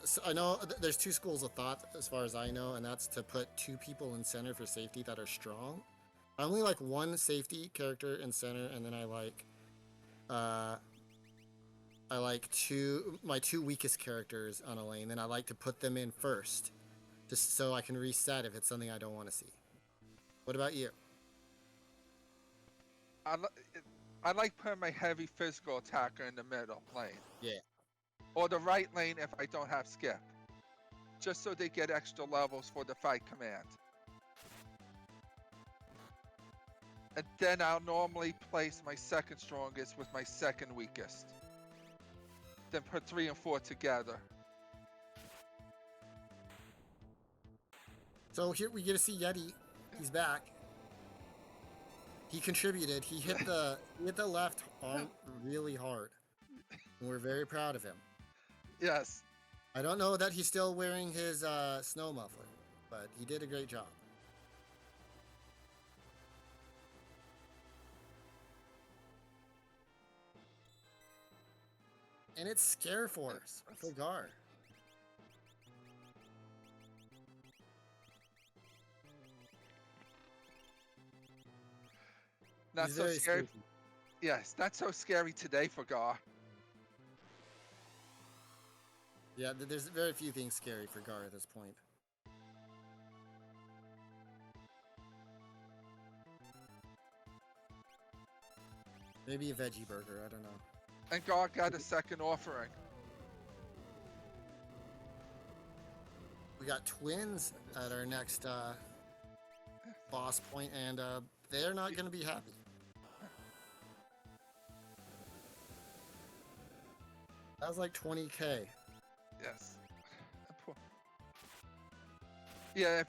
so I know there's 2 schools of thought as far as I know, and that's to put 2 people in center for safety that are strong. I only like 1 safety character in center, and then I like my 2 weakest characters on a lane. Then I like to put them in first, just so I can reset if it's something I don't want to see. What about you? I like putting my heavy physical attacker in the middle lane. Yeah. Or the right lane if I don't have skip. Just so they get extra levels for the fight command. And then I'll normally place my second strongest with my second weakest. Then put 3 and 4 together. So here we get to see Yeti. He's back. He contributed. He hit the left arm really hard, and we're very proud of him. Yes. I don't know that he's still wearing his snow muffler, but he did a great job. And it's Scare Force for Gar. Not He's so very scary. spooky. Yes, not so scary today for Gar. Yeah, there's very few things scary for Gar at this point. Maybe a veggie burger, I don't know. And Gar got a second offering. We got twins at our next boss point, and they're not going to be happy. That was like 20K. Yes. Yeah,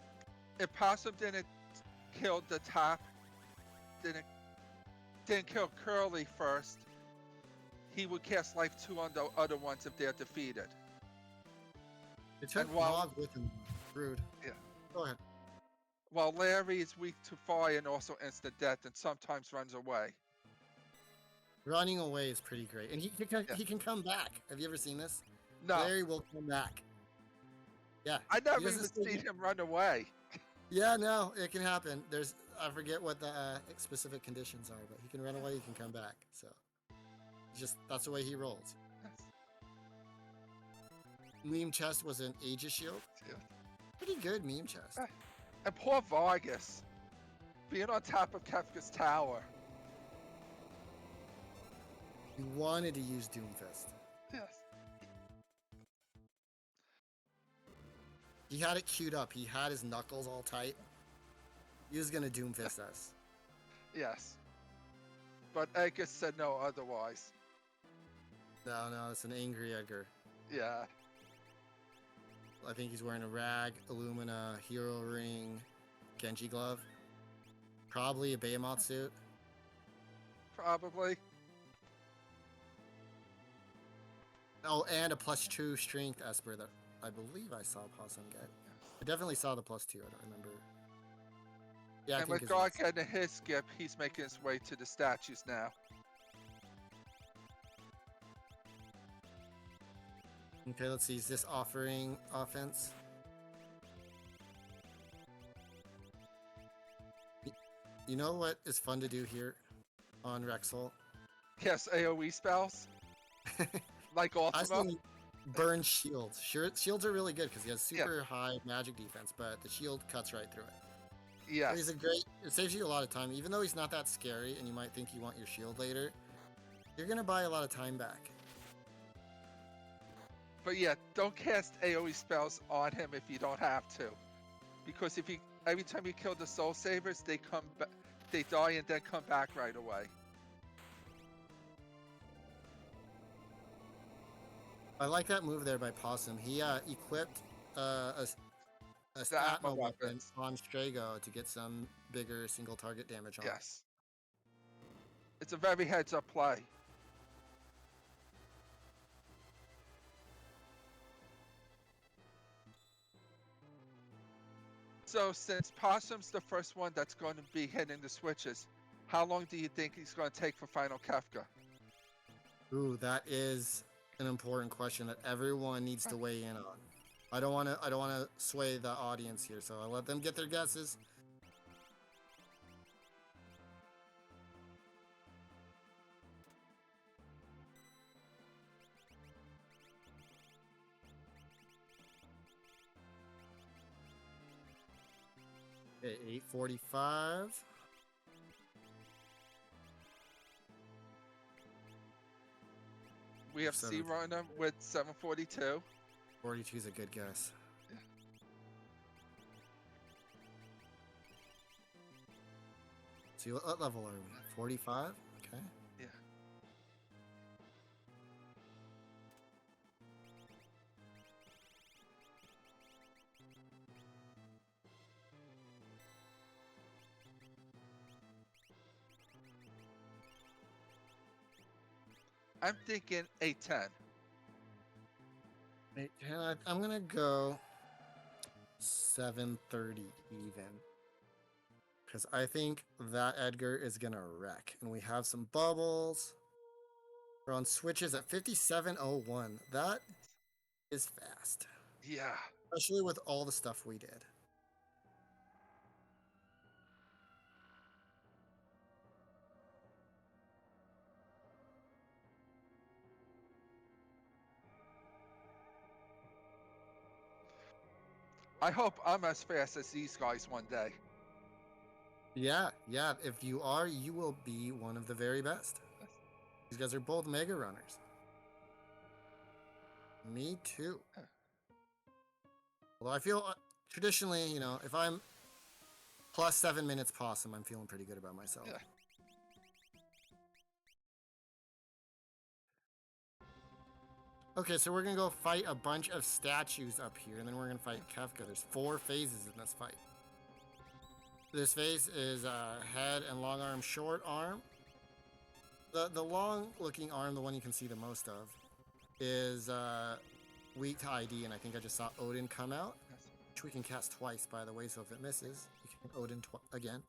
if Possum didn't kill the top, didn't kill Curly first, he would cast Life 2 on the other ones if they're defeated. It took And while- Mog with him. Rude. Yeah. Go ahead. While Larry is weak to fire and also instant death and sometimes runs away. Running away is pretty great, and he can come back. Have you ever seen this? No, Larry will come back. Yeah. I never he doesn't even stay- seen him run away. Yeah, no, it can happen. I forget what the specific conditions are, but he can run away. He can come back. So, that's the way he rolls. Meme chest was an Aegis shield. Yeah. Pretty good meme chest. And poor Vargas, being on top of Kefka's tower. He wanted to use Doomfist. Yes. He had it queued up. He had his knuckles all tight. He was gonna Doomfist us. Yes. But Edgar said no otherwise. No, it's an angry Edgar. Yeah. I think he's wearing a rag, Illumina, hero ring, Genji glove. Probably a Behemoth suit. Probably. Oh, and a +2 strength Esper that I believe I saw Possum get. I definitely saw the +2. I don't remember. Yeah, I And think with it's God getting his skip, he's making his way to the statues now. Okay, let's see. Is this offering offense? You know what is fun to do here on Rexel? Yes, AoE spells. Like I Ultima. see burn shields. Sure, shields are really good because he has super high magic defense, but the shield cuts right through it. Yes. He's it saves you a lot of time. Even though he's not that scary and you might think you want your shield later, you're going to buy a lot of time back. But yeah, don't cast AoE spells on him if you don't have to. Because every time you kill the Soul Savers, they die and then come back right away. I like that move there by Possum. He equipped a The Atma Atma weapon weapons. on Strago to get some bigger single target damage on. Yes. It's a very heads up play. So since Possum's the first one that's going to be hitting the switches, how long do you think he's going to take for Final Kefka? Ooh, that is an important question that everyone needs to weigh in on. I don't want to sway the audience here, so I'll let them get their guesses. Okay, 8:45. We have C Seven. Runner with 742. 42 is a good guess. Yeah. See, what level are we? 45? Okay. Yeah. I'm thinking 810. I'm gonna go 730 even. Because I think that Edgar is gonna wreck. And we have some bubbles. We're on switches at 5701. That is fast. Yeah. Especially with all the stuff we did. I hope I'm as fast as these guys one day. Yeah. If you are, you will be one of the very best. These guys are both mega runners. Me too. Although I feel traditionally, you know, if I'm plus 7 minutes possum, I'm feeling pretty good about myself. Yeah. Okay, so we're gonna go fight a bunch of statues up here, and then we're gonna fight Kefka. There's 4 phases in this fight. This phase is head and long arm, short arm. The long looking arm, the one you can see the most of, is weak to ID, and I think I just saw Odin come out, which we can cast twice, by the way, so if it misses, you can Odin again.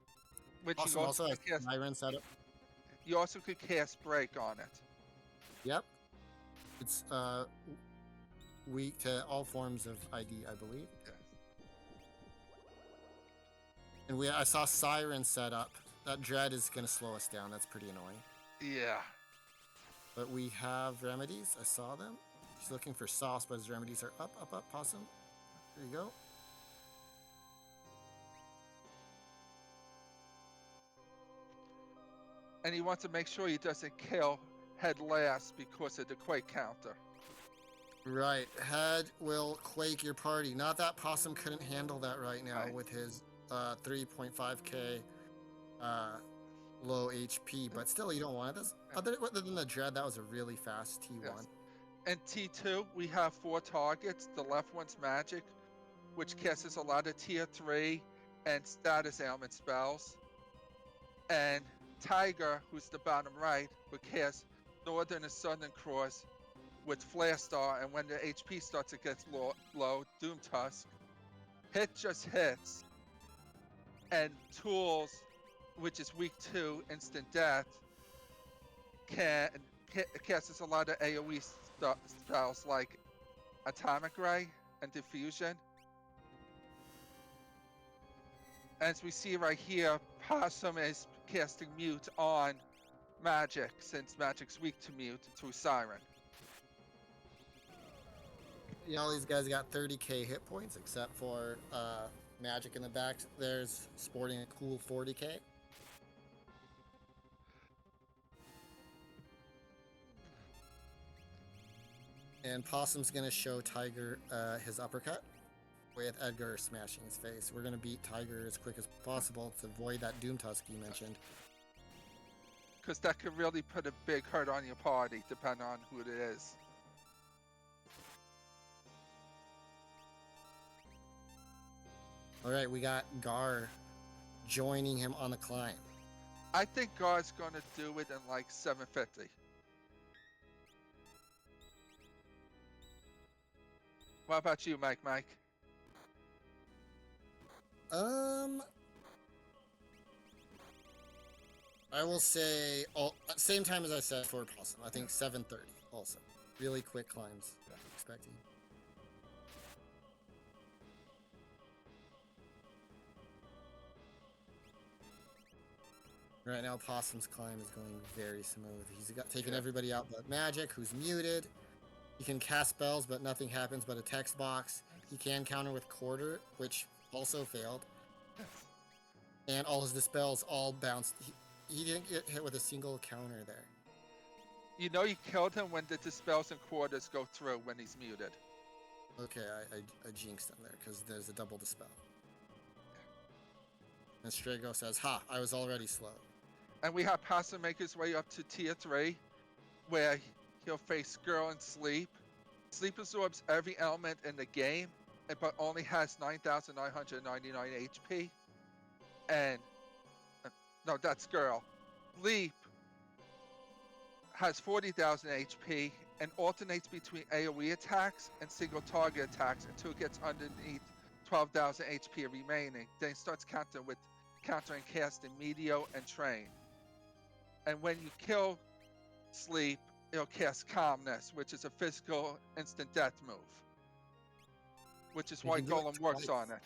Which Awesome, you also has could cast, Siren set up. you also could cast break on it. Yep. It's weak to all forms of ID, I believe. Yes. And I saw Siren set up. That Dread is going to slow us down. That's pretty annoying. Yeah. But we have remedies. I saw them. He's looking for sauce, but his remedies are up, possum. There you go. And he wants to make sure he doesn't kill head last because of the quake counter. Right. Head will quake your party. Not that possum couldn't handle that right now with his 3.5k low HP, but still you don't want it. Other than the Dread, that was a really fast T1. Yes. And T2, we have 4 targets. The left one's magic, which casts a lot of tier 3 and status ailment spells. And Tiger, who's the bottom right, would cast Northern and Southern Cross with Flare Star, and when the HP starts to get low, Doom Tusk. Hit just hits. And Tools, which is weak 2, instant death, casts a lot of AoE spells like Atomic Ray and Diffusion. As we see right here, Possum is casting Mute on Magic, since Magic's weak to Mute through Siren. Yeah, all these guys got 30k hit points, except for Magic in the back. There's sporting a cool 40k. And Possum's gonna show Tiger his uppercut with Edgar smashing his face. We're gonna beat Tiger as quick as possible to avoid that Doom Tusk you mentioned. Because that could really put a big hurt on your party, depending on who it is. Alright, we got Gar joining him on the climb. I think Gar's going to do it in like 750. What about you, Mike? I will say same time as I said for Possum. I think 730 also. Really quick climbs. Expecting. Right now, Possum's climb is going very smooth. He's taken everybody out but Magic, who's muted. He can cast spells, but nothing happens but a text box. He can counter with Quarter, which also failed. And all his dispels all bounced. He didn't get hit with a single counter there. You know you killed him when the dispels and quarters go through when he's muted. Okay, I jinxed him there because there's a double dispel. And Strago says, "Ha! I was already slow." And we have Possum make his way up to tier 3, where he'll face Girl and Sleep. Sleep absorbs every element in the game, but only has 9,999 HP. And no, that's Girl. Sleep has 40,000 HP and alternates between AoE attacks and single target attacks until it gets underneath 12,000 HP remaining. Then it starts countering casting Meteor and Train. And when you kill Sleep, it'll cast Calmness, which is a physical instant death move. Which is You why can do it Golem works twice. on it.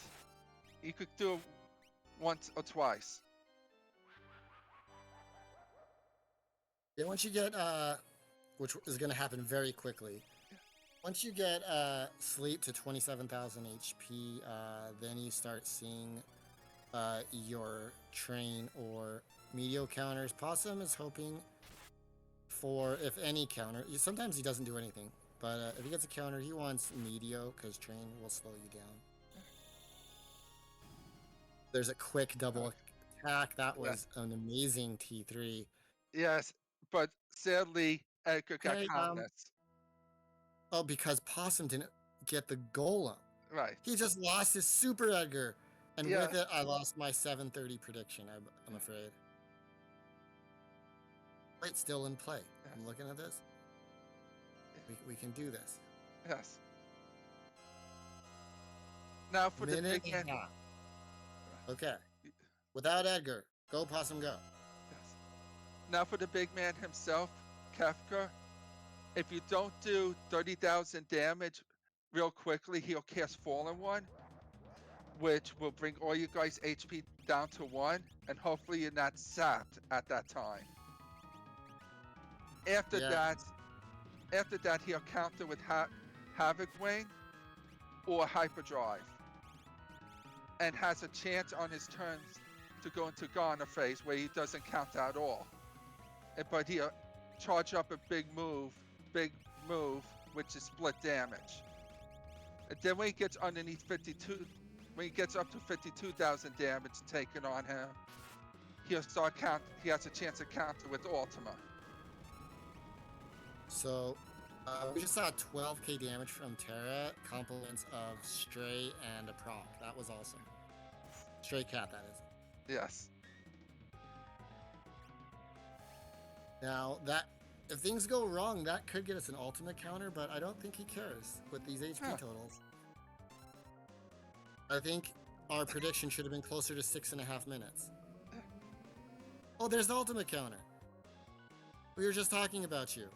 You could do it once or twice. Yeah, once you get which is going to happen very quickly. Once you get Sleep to 27,000 HP, then you start seeing your Train or Meteor counters. Possum is hoping for, if any counter, sometimes he doesn't do anything, but if he gets a counter, he wants Meteor because Train will slow you down. There's a quick double attack. That was an amazing T3. Yes, but sadly, Edgar got Okay, Calmness. Oh, because Possum didn't get the Golem. Right. He just lost his Super Edgar. And Yeah. with it, I lost my 730 prediction, I'm afraid. Wait, still in play. I'm looking at this. We can do this. Yes. Now for the Minute big and man. a half. Okay. Without Edgar, go Possum, go. Yes. Now for the big man himself, Kefka. If you don't do 30,000 damage real quickly, he'll cast Fallen One, which will bring all you guys' HP down to 1, and hopefully you're not sapped at that time. After that, he'll counter with Havoc Wing or Hyperdrive, and has a chance on his turns to go into Garner phase where he doesn't count at all. But he'll charge up a big move, which is split damage. And then when he gets underneath 52, when he gets up to 52,000 damage taken on him, he'll start count. He has a chance to counter with Ultima. So, we just saw 12k damage from Terra, compliments of Stray and a proc. That was awesome. Stray Cat, that is. Yes. Now, if things go wrong, that could get us an ultimate counter, but I don't think he cares with these HP totals. I think our prediction should have been closer to 6.5 minutes. Oh, there's the ultimate counter. We were just talking about you.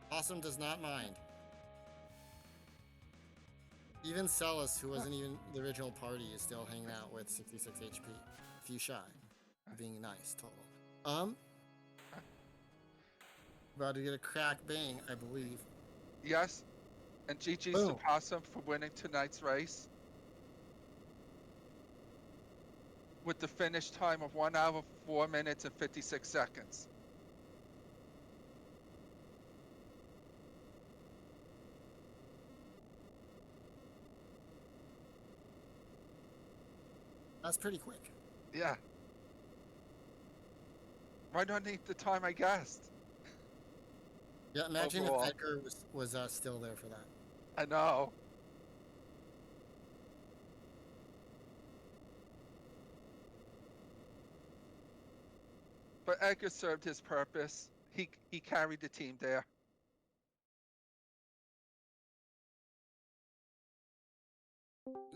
Possum does not mind. Even Celis, who wasn't even the original party, is still hanging out with 66 HP. A few shy. Being nice, total. About to get a crack bang, I believe. Yes. And GG's to Possum for winning tonight's race. With the finish time of 1 hour, 4 minutes, and 56 seconds. That's pretty quick. Yeah. Right underneath the time I guessed. Yeah, imagine Overall. if Edgar was still there for that. I know. But Edgar served his purpose. He carried the team there.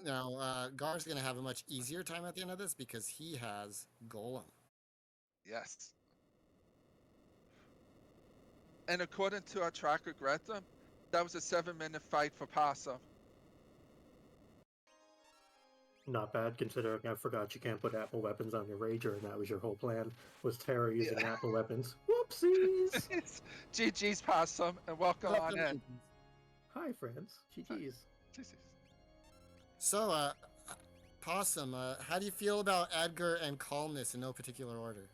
Now, Gar's going to have a much easier time at the end of this because he has Golem. Yes. And according to our tracker, Greta, that was a 7-minute fight for Possum. Not bad, considering I forgot you can't put Apple weapons on your Rager, and that was your whole plan, was Terra using Apple weapons. Whoopsies! GG's, Possum, and welcome on in. Hi, friends. GG's. So, Possum, how do you feel about Edgar and Calmness in no particular order?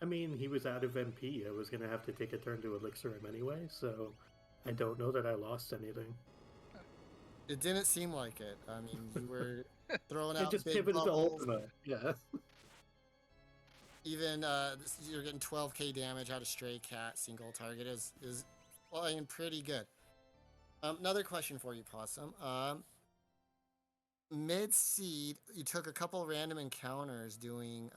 I mean, he was out of MP. I was going to have to take a turn to elixir him anyway, so I don't know that I lost anything. It didn't seem like it. I mean, you were throwing out just big pivoted to bubbles. Ultima, yeah. Even you're getting 12k damage out of Stray Cat. Single target is playing pretty good. Another question for you, Possum. Mid-seed, you took a couple random encounters doing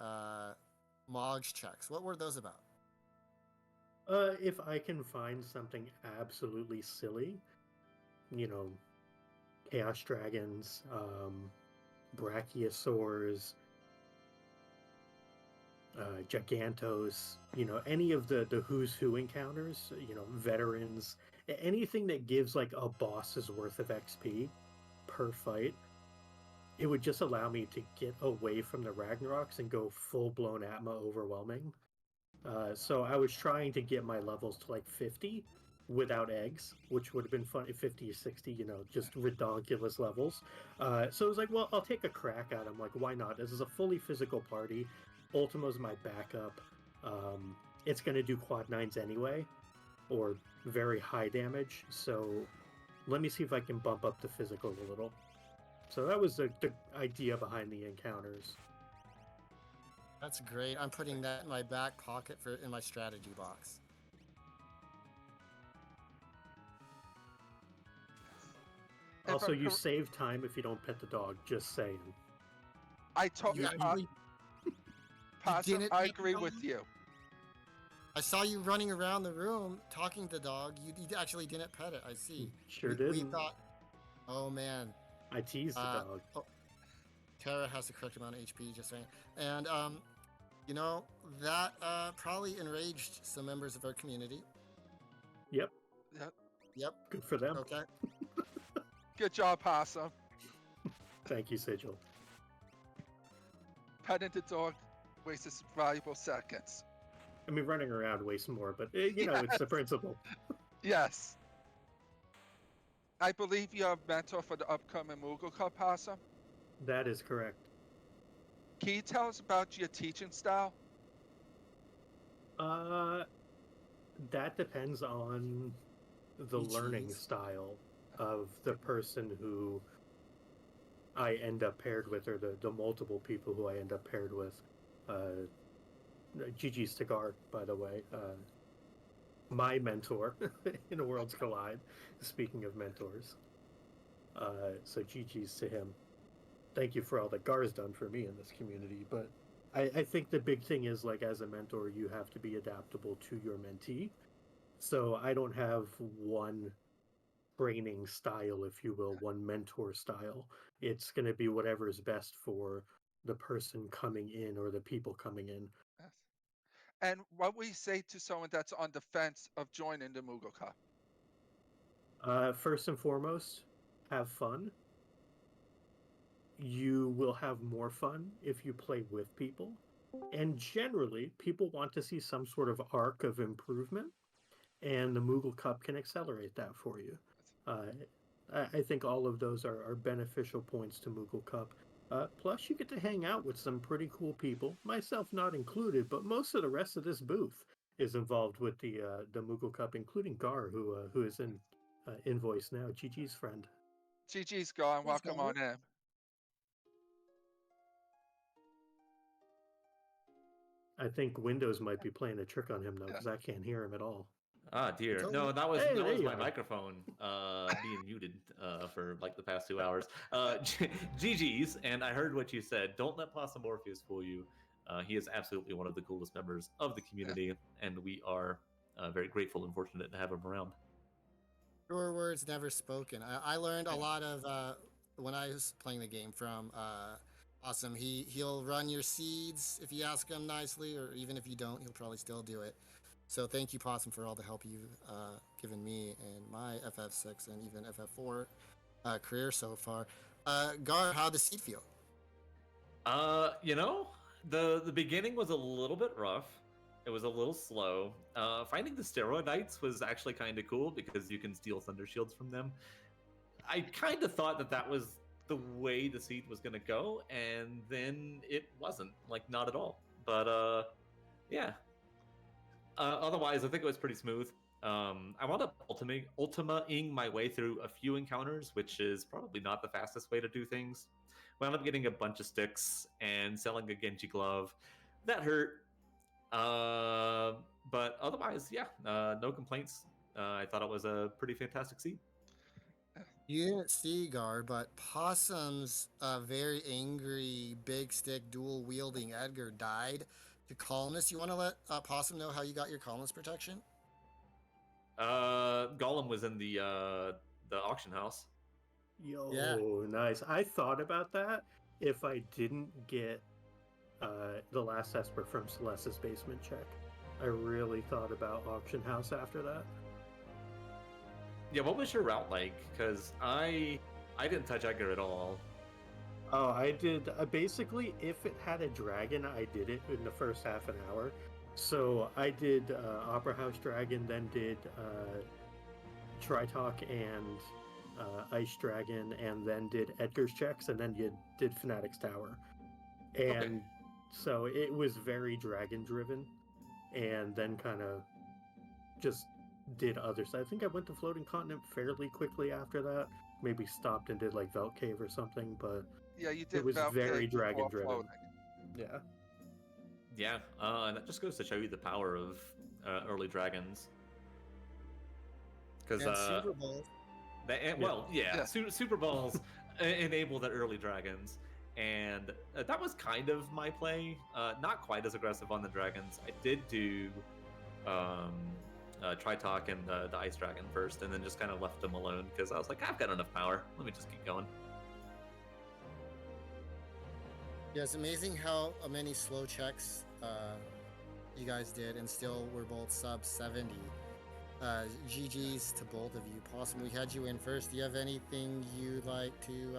Mogs checks. What were those about? If I can find something absolutely silly, you know, chaos dragons, brachiosaurs, gigantos, any of the who's who encounters, veterans, anything that gives like a boss's worth of XP per fight, it would just allow me to get away from the Ragnaroks and go full-blown Atma overwhelming. So I was trying to get my levels to like 50 without eggs, which would have been fun. 50 or 60, just ridiculous levels. So I was like, well, I'll take a crack at them. Like, why not? This is a fully physical party. Ultima's my backup. It's going to do quad 9s anyway, or very high damage. So let me see if I can bump up the physical a little. So that was the idea behind the encounters. That's great. I'm putting that in my back pocket in my strategy box. If Also, I'm you cor- save time if you don't pet the dog, just saying. I told You actually- Possum, didn't I pet the agree dog? with you. I saw you running around the room talking to the dog. You actually didn't pet it. I see. Sure we didn't. thought, oh man. I teased the dog. Oh, Tara has the correct amount of HP, just saying. And that probably enraged some members of our community. Yep. Yep. Good for them. Okay. Good job, Possum. Thank you, Sigil. Petting the dog wasted some valuable seconds. I mean, running around wastes more, but it's the principle. Yes. I believe you're a mentor for the upcoming Moogle Cup, Possum. That is correct. Can you tell us about your teaching style? That depends on the learning GGs. style of the person who I end up paired with, or the multiple people who I end up paired with. GG's to Gar, by the way. My mentor in Worlds Collide, speaking of mentors. So GG's to him. Thank you for all that Gar's done for me in this community. But I think the big thing is, like, as a mentor, you have to be adaptable to your mentee. So I don't have one training style, if you will, one mentor style. It's going to be whatever is best for the person coming in or the people coming in. Yes. And what we say to someone that's on the fence of joining the Moogle Cup? First and foremost, have fun. You will have more fun if you play with people. And generally, people want to see some sort of arc of improvement, and the Moogle Cup can accelerate that for you. I think all of those are beneficial points to Moogle Cup. Plus, you get to hang out with some pretty cool people, myself not included, but most of the rest of this booth is involved with the Moogle Cup, including Gar, who is in Invoice now, GG's friend. GG's gone. Welcome on in. I think Windows might be playing a trick on him, though, because I can't hear him at all. Ah, dear. Totally. No, that was Hey, that there was you my are. microphone being muted for like the past 2 hours. GG's, and I heard what you said. Don't let Possum Morpheus fool you. He is absolutely one of the coolest members of the community, and we are very grateful and fortunate to have him around. Your words never spoken. I learned a lot of when I was playing the game from Awesome. He'll run your seeds if you ask him nicely, or even if you don't, he'll probably still do it. So thank you, Possum, for all the help you've given me in my FF6 and even FF4 career so far. Gar, how'd the seed feel? The beginning was a little bit rough. It was a little slow. Finding the steroid knights was actually kind of cool because you can steal thunder shields from them. I kind of thought that was the way the seed was going to go, and then it wasn't, like, not at all. But yeah. Otherwise, I think it was pretty smooth. I wound up ultimating my way through a few encounters, which is probably not the fastest way to do things. Wound up getting a bunch of sticks and selling a Genji glove. That hurt. But otherwise, yeah, no complaints. I thought it was a pretty fantastic seed. You didn't see Gar, but Possum's very angry, big stick, dual wielding Edgar died To columnist, you want to let Possum know how you got your columnist protection? Gollum was in the auction house. Yo, Yeah. nice. I thought about that if I didn't get the last Esper from Celeste's basement check. I really thought about auction house after that. Yeah, what was your route like? Because I didn't touch Edgar at all. Oh, I did. Basically, if it had a dragon, I did it in the first half an hour. So I did Opera House Dragon, then did Tritalk and Ice Dragon, and then did Edgar's checks, and then you did Fanatic's Tower. And so it was very dragon driven, and then kind of just did others. I think I went to Floating Continent fairly quickly after that. Maybe stopped and did like Velt Cave or something, but Yeah, you did. it was Valkyrie very before dragon driven. floating. Yeah. Yeah, and that just goes to show you the power of early dragons. Because And Super Bowl. Super Balls enable the early dragons, and that was kind of my play. Not quite as aggressive on the dragons. I did do Tritalk and the Ice Dragon first, and then just kind of left them alone because I was like, I've got enough power. Let me just keep going. Yeah, it's amazing how many slow checks you guys did, and still we're both sub 70. GG's to both of you. Possum, we had you in first. Do you have anything you'd like to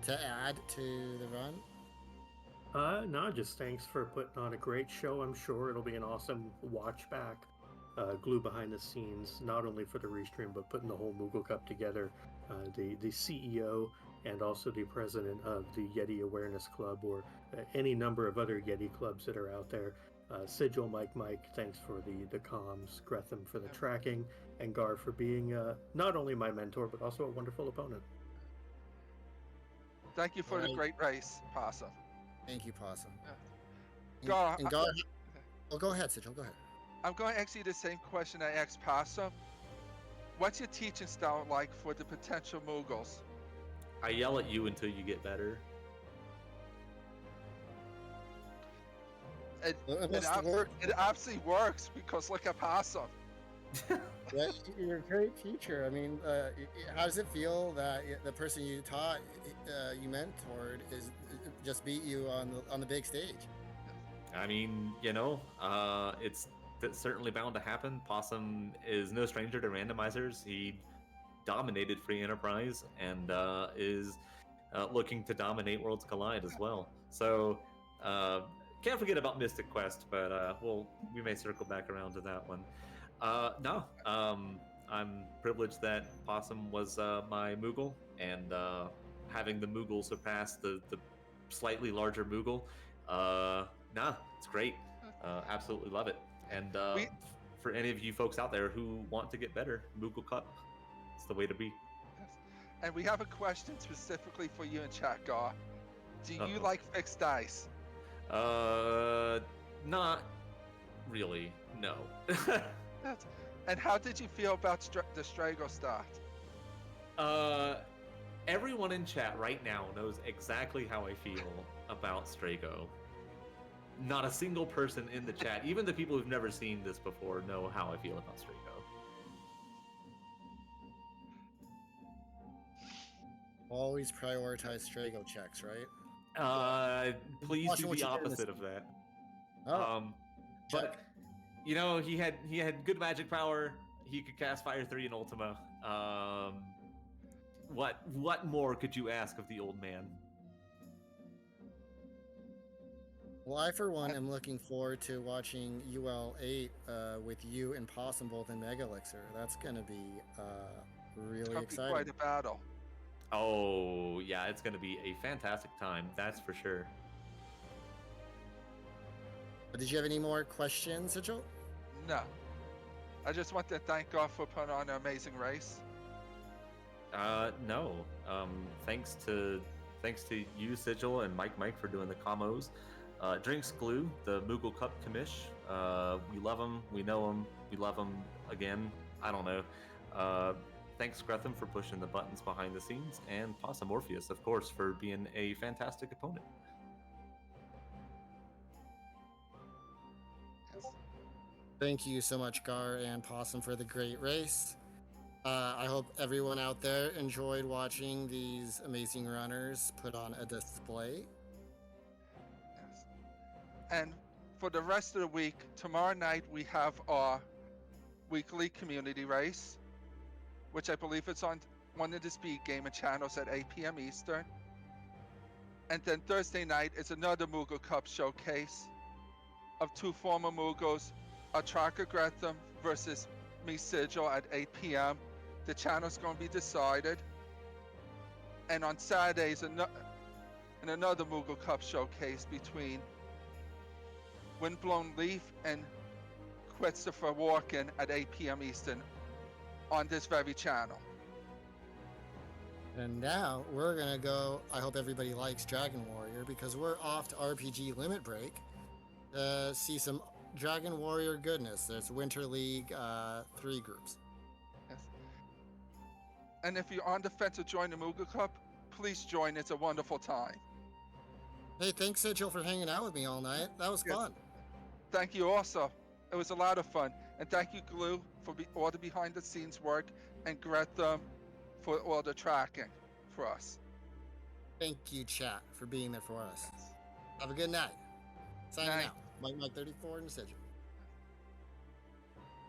add to the run? No, just thanks for putting on a great show. I'm sure it'll be an awesome watch back. Glue behind the scenes, not only for the restream, but putting the whole Moogle Cup together. The CEO and also the president of the Yeti Awareness Club, or any number of other Yeti clubs that are out there. Sigil, Mike, thanks for the comms, Gretham for the tracking, and Gar for being not only my mentor, but also a wonderful opponent. Thank you for the great race, Possum. Thank you, Possum. Gar, And Gar, oh, go ahead, Sigil, go ahead. I'm going to ask you the same question I asked Possum. What's your teaching style like for the potential Moogles? I yell at you until you get better. It absolutely works because look at Possum. Yeah, you're a great teacher. I mean, how does it feel that the person you taught, you mentored, is just beat you on the big stage? I mean, it's certainly bound to happen. Possum is no stranger to randomizers. He dominated Free Enterprise and is looking to dominate Worlds Collide as well. So can't forget about Mystic Quest, but we may circle back around to that one. I'm privileged that Possum was my Moogle, and having the Moogle surpass the slightly larger Moogle, it's great. Absolutely love it. And for any of you folks out there who want to get better, Moogle Cup, it's the way to be. Yes. And we have a question specifically for you in chat, Gar. Do you like fixed dice? Not really, no. And how did you feel about the Strago start? Everyone in chat right now knows exactly how I feel about Strago. Not a single person in the chat, even the people who've never seen this before, know how I feel about Strago. Always prioritize Strago checks, right? Please do the opposite of that. Oh, but he had good magic power. He could cast Fire 3 in Ultima. What more could you ask of the old man? Well, I for one am looking forward to watching UL 8 with you and Possum both in Mega Elixir. That's gonna be really exciting. Quite a battle. Oh yeah, it's gonna be a fantastic time. That's for sure. But did you have any more questions, Sigil? No. I just want to thank God for putting on an amazing race. No. Thanks to you, Sigil, and Mike for doing the combos. Drinks Glue, the Moogle Cup commish. We love him. We know him. We love him again. I don't know. Thanks, Gretham, for pushing the buttons behind the scenes, and Possum Morpheus, of course, for being a fantastic opponent. Thank you so much, Gar and Possum, for the great race. I hope everyone out there enjoyed watching these amazing runners put on a display. Yes. And for the rest of the week, tomorrow night we have our weekly community race, which I believe it's on one of the speed gaming channels at 8 p.m. Eastern. And then Thursday night is another Moogle Cup showcase of two former Moogles, Atraka Gretham versus me Sigil at 8 p.m. The channel's going to be decided. And on Saturdays, another Moogle Cup showcase between Windblown Leaf and Christopher Walken at 8 p.m. Eastern on this very channel. And now we're gonna go. I hope everybody likes Dragon Warrior because we're off to RPG Limit Break to see some Dragon Warrior goodness. There's Winter League 3 groups. Yes. And if you're on the fence to join the Moogle Cup, please join. It's a wonderful time. Hey, thanks Sigil for hanging out with me all night. That was Yes. fun. Thank you also. It was a lot of fun. And thank you, Glue, for all the behind the scenes work, and Gretham for all the tracking for us. Thank you, chat, for being there for us. Have a good night. Signing Night. out. Mike 34 and Sigil.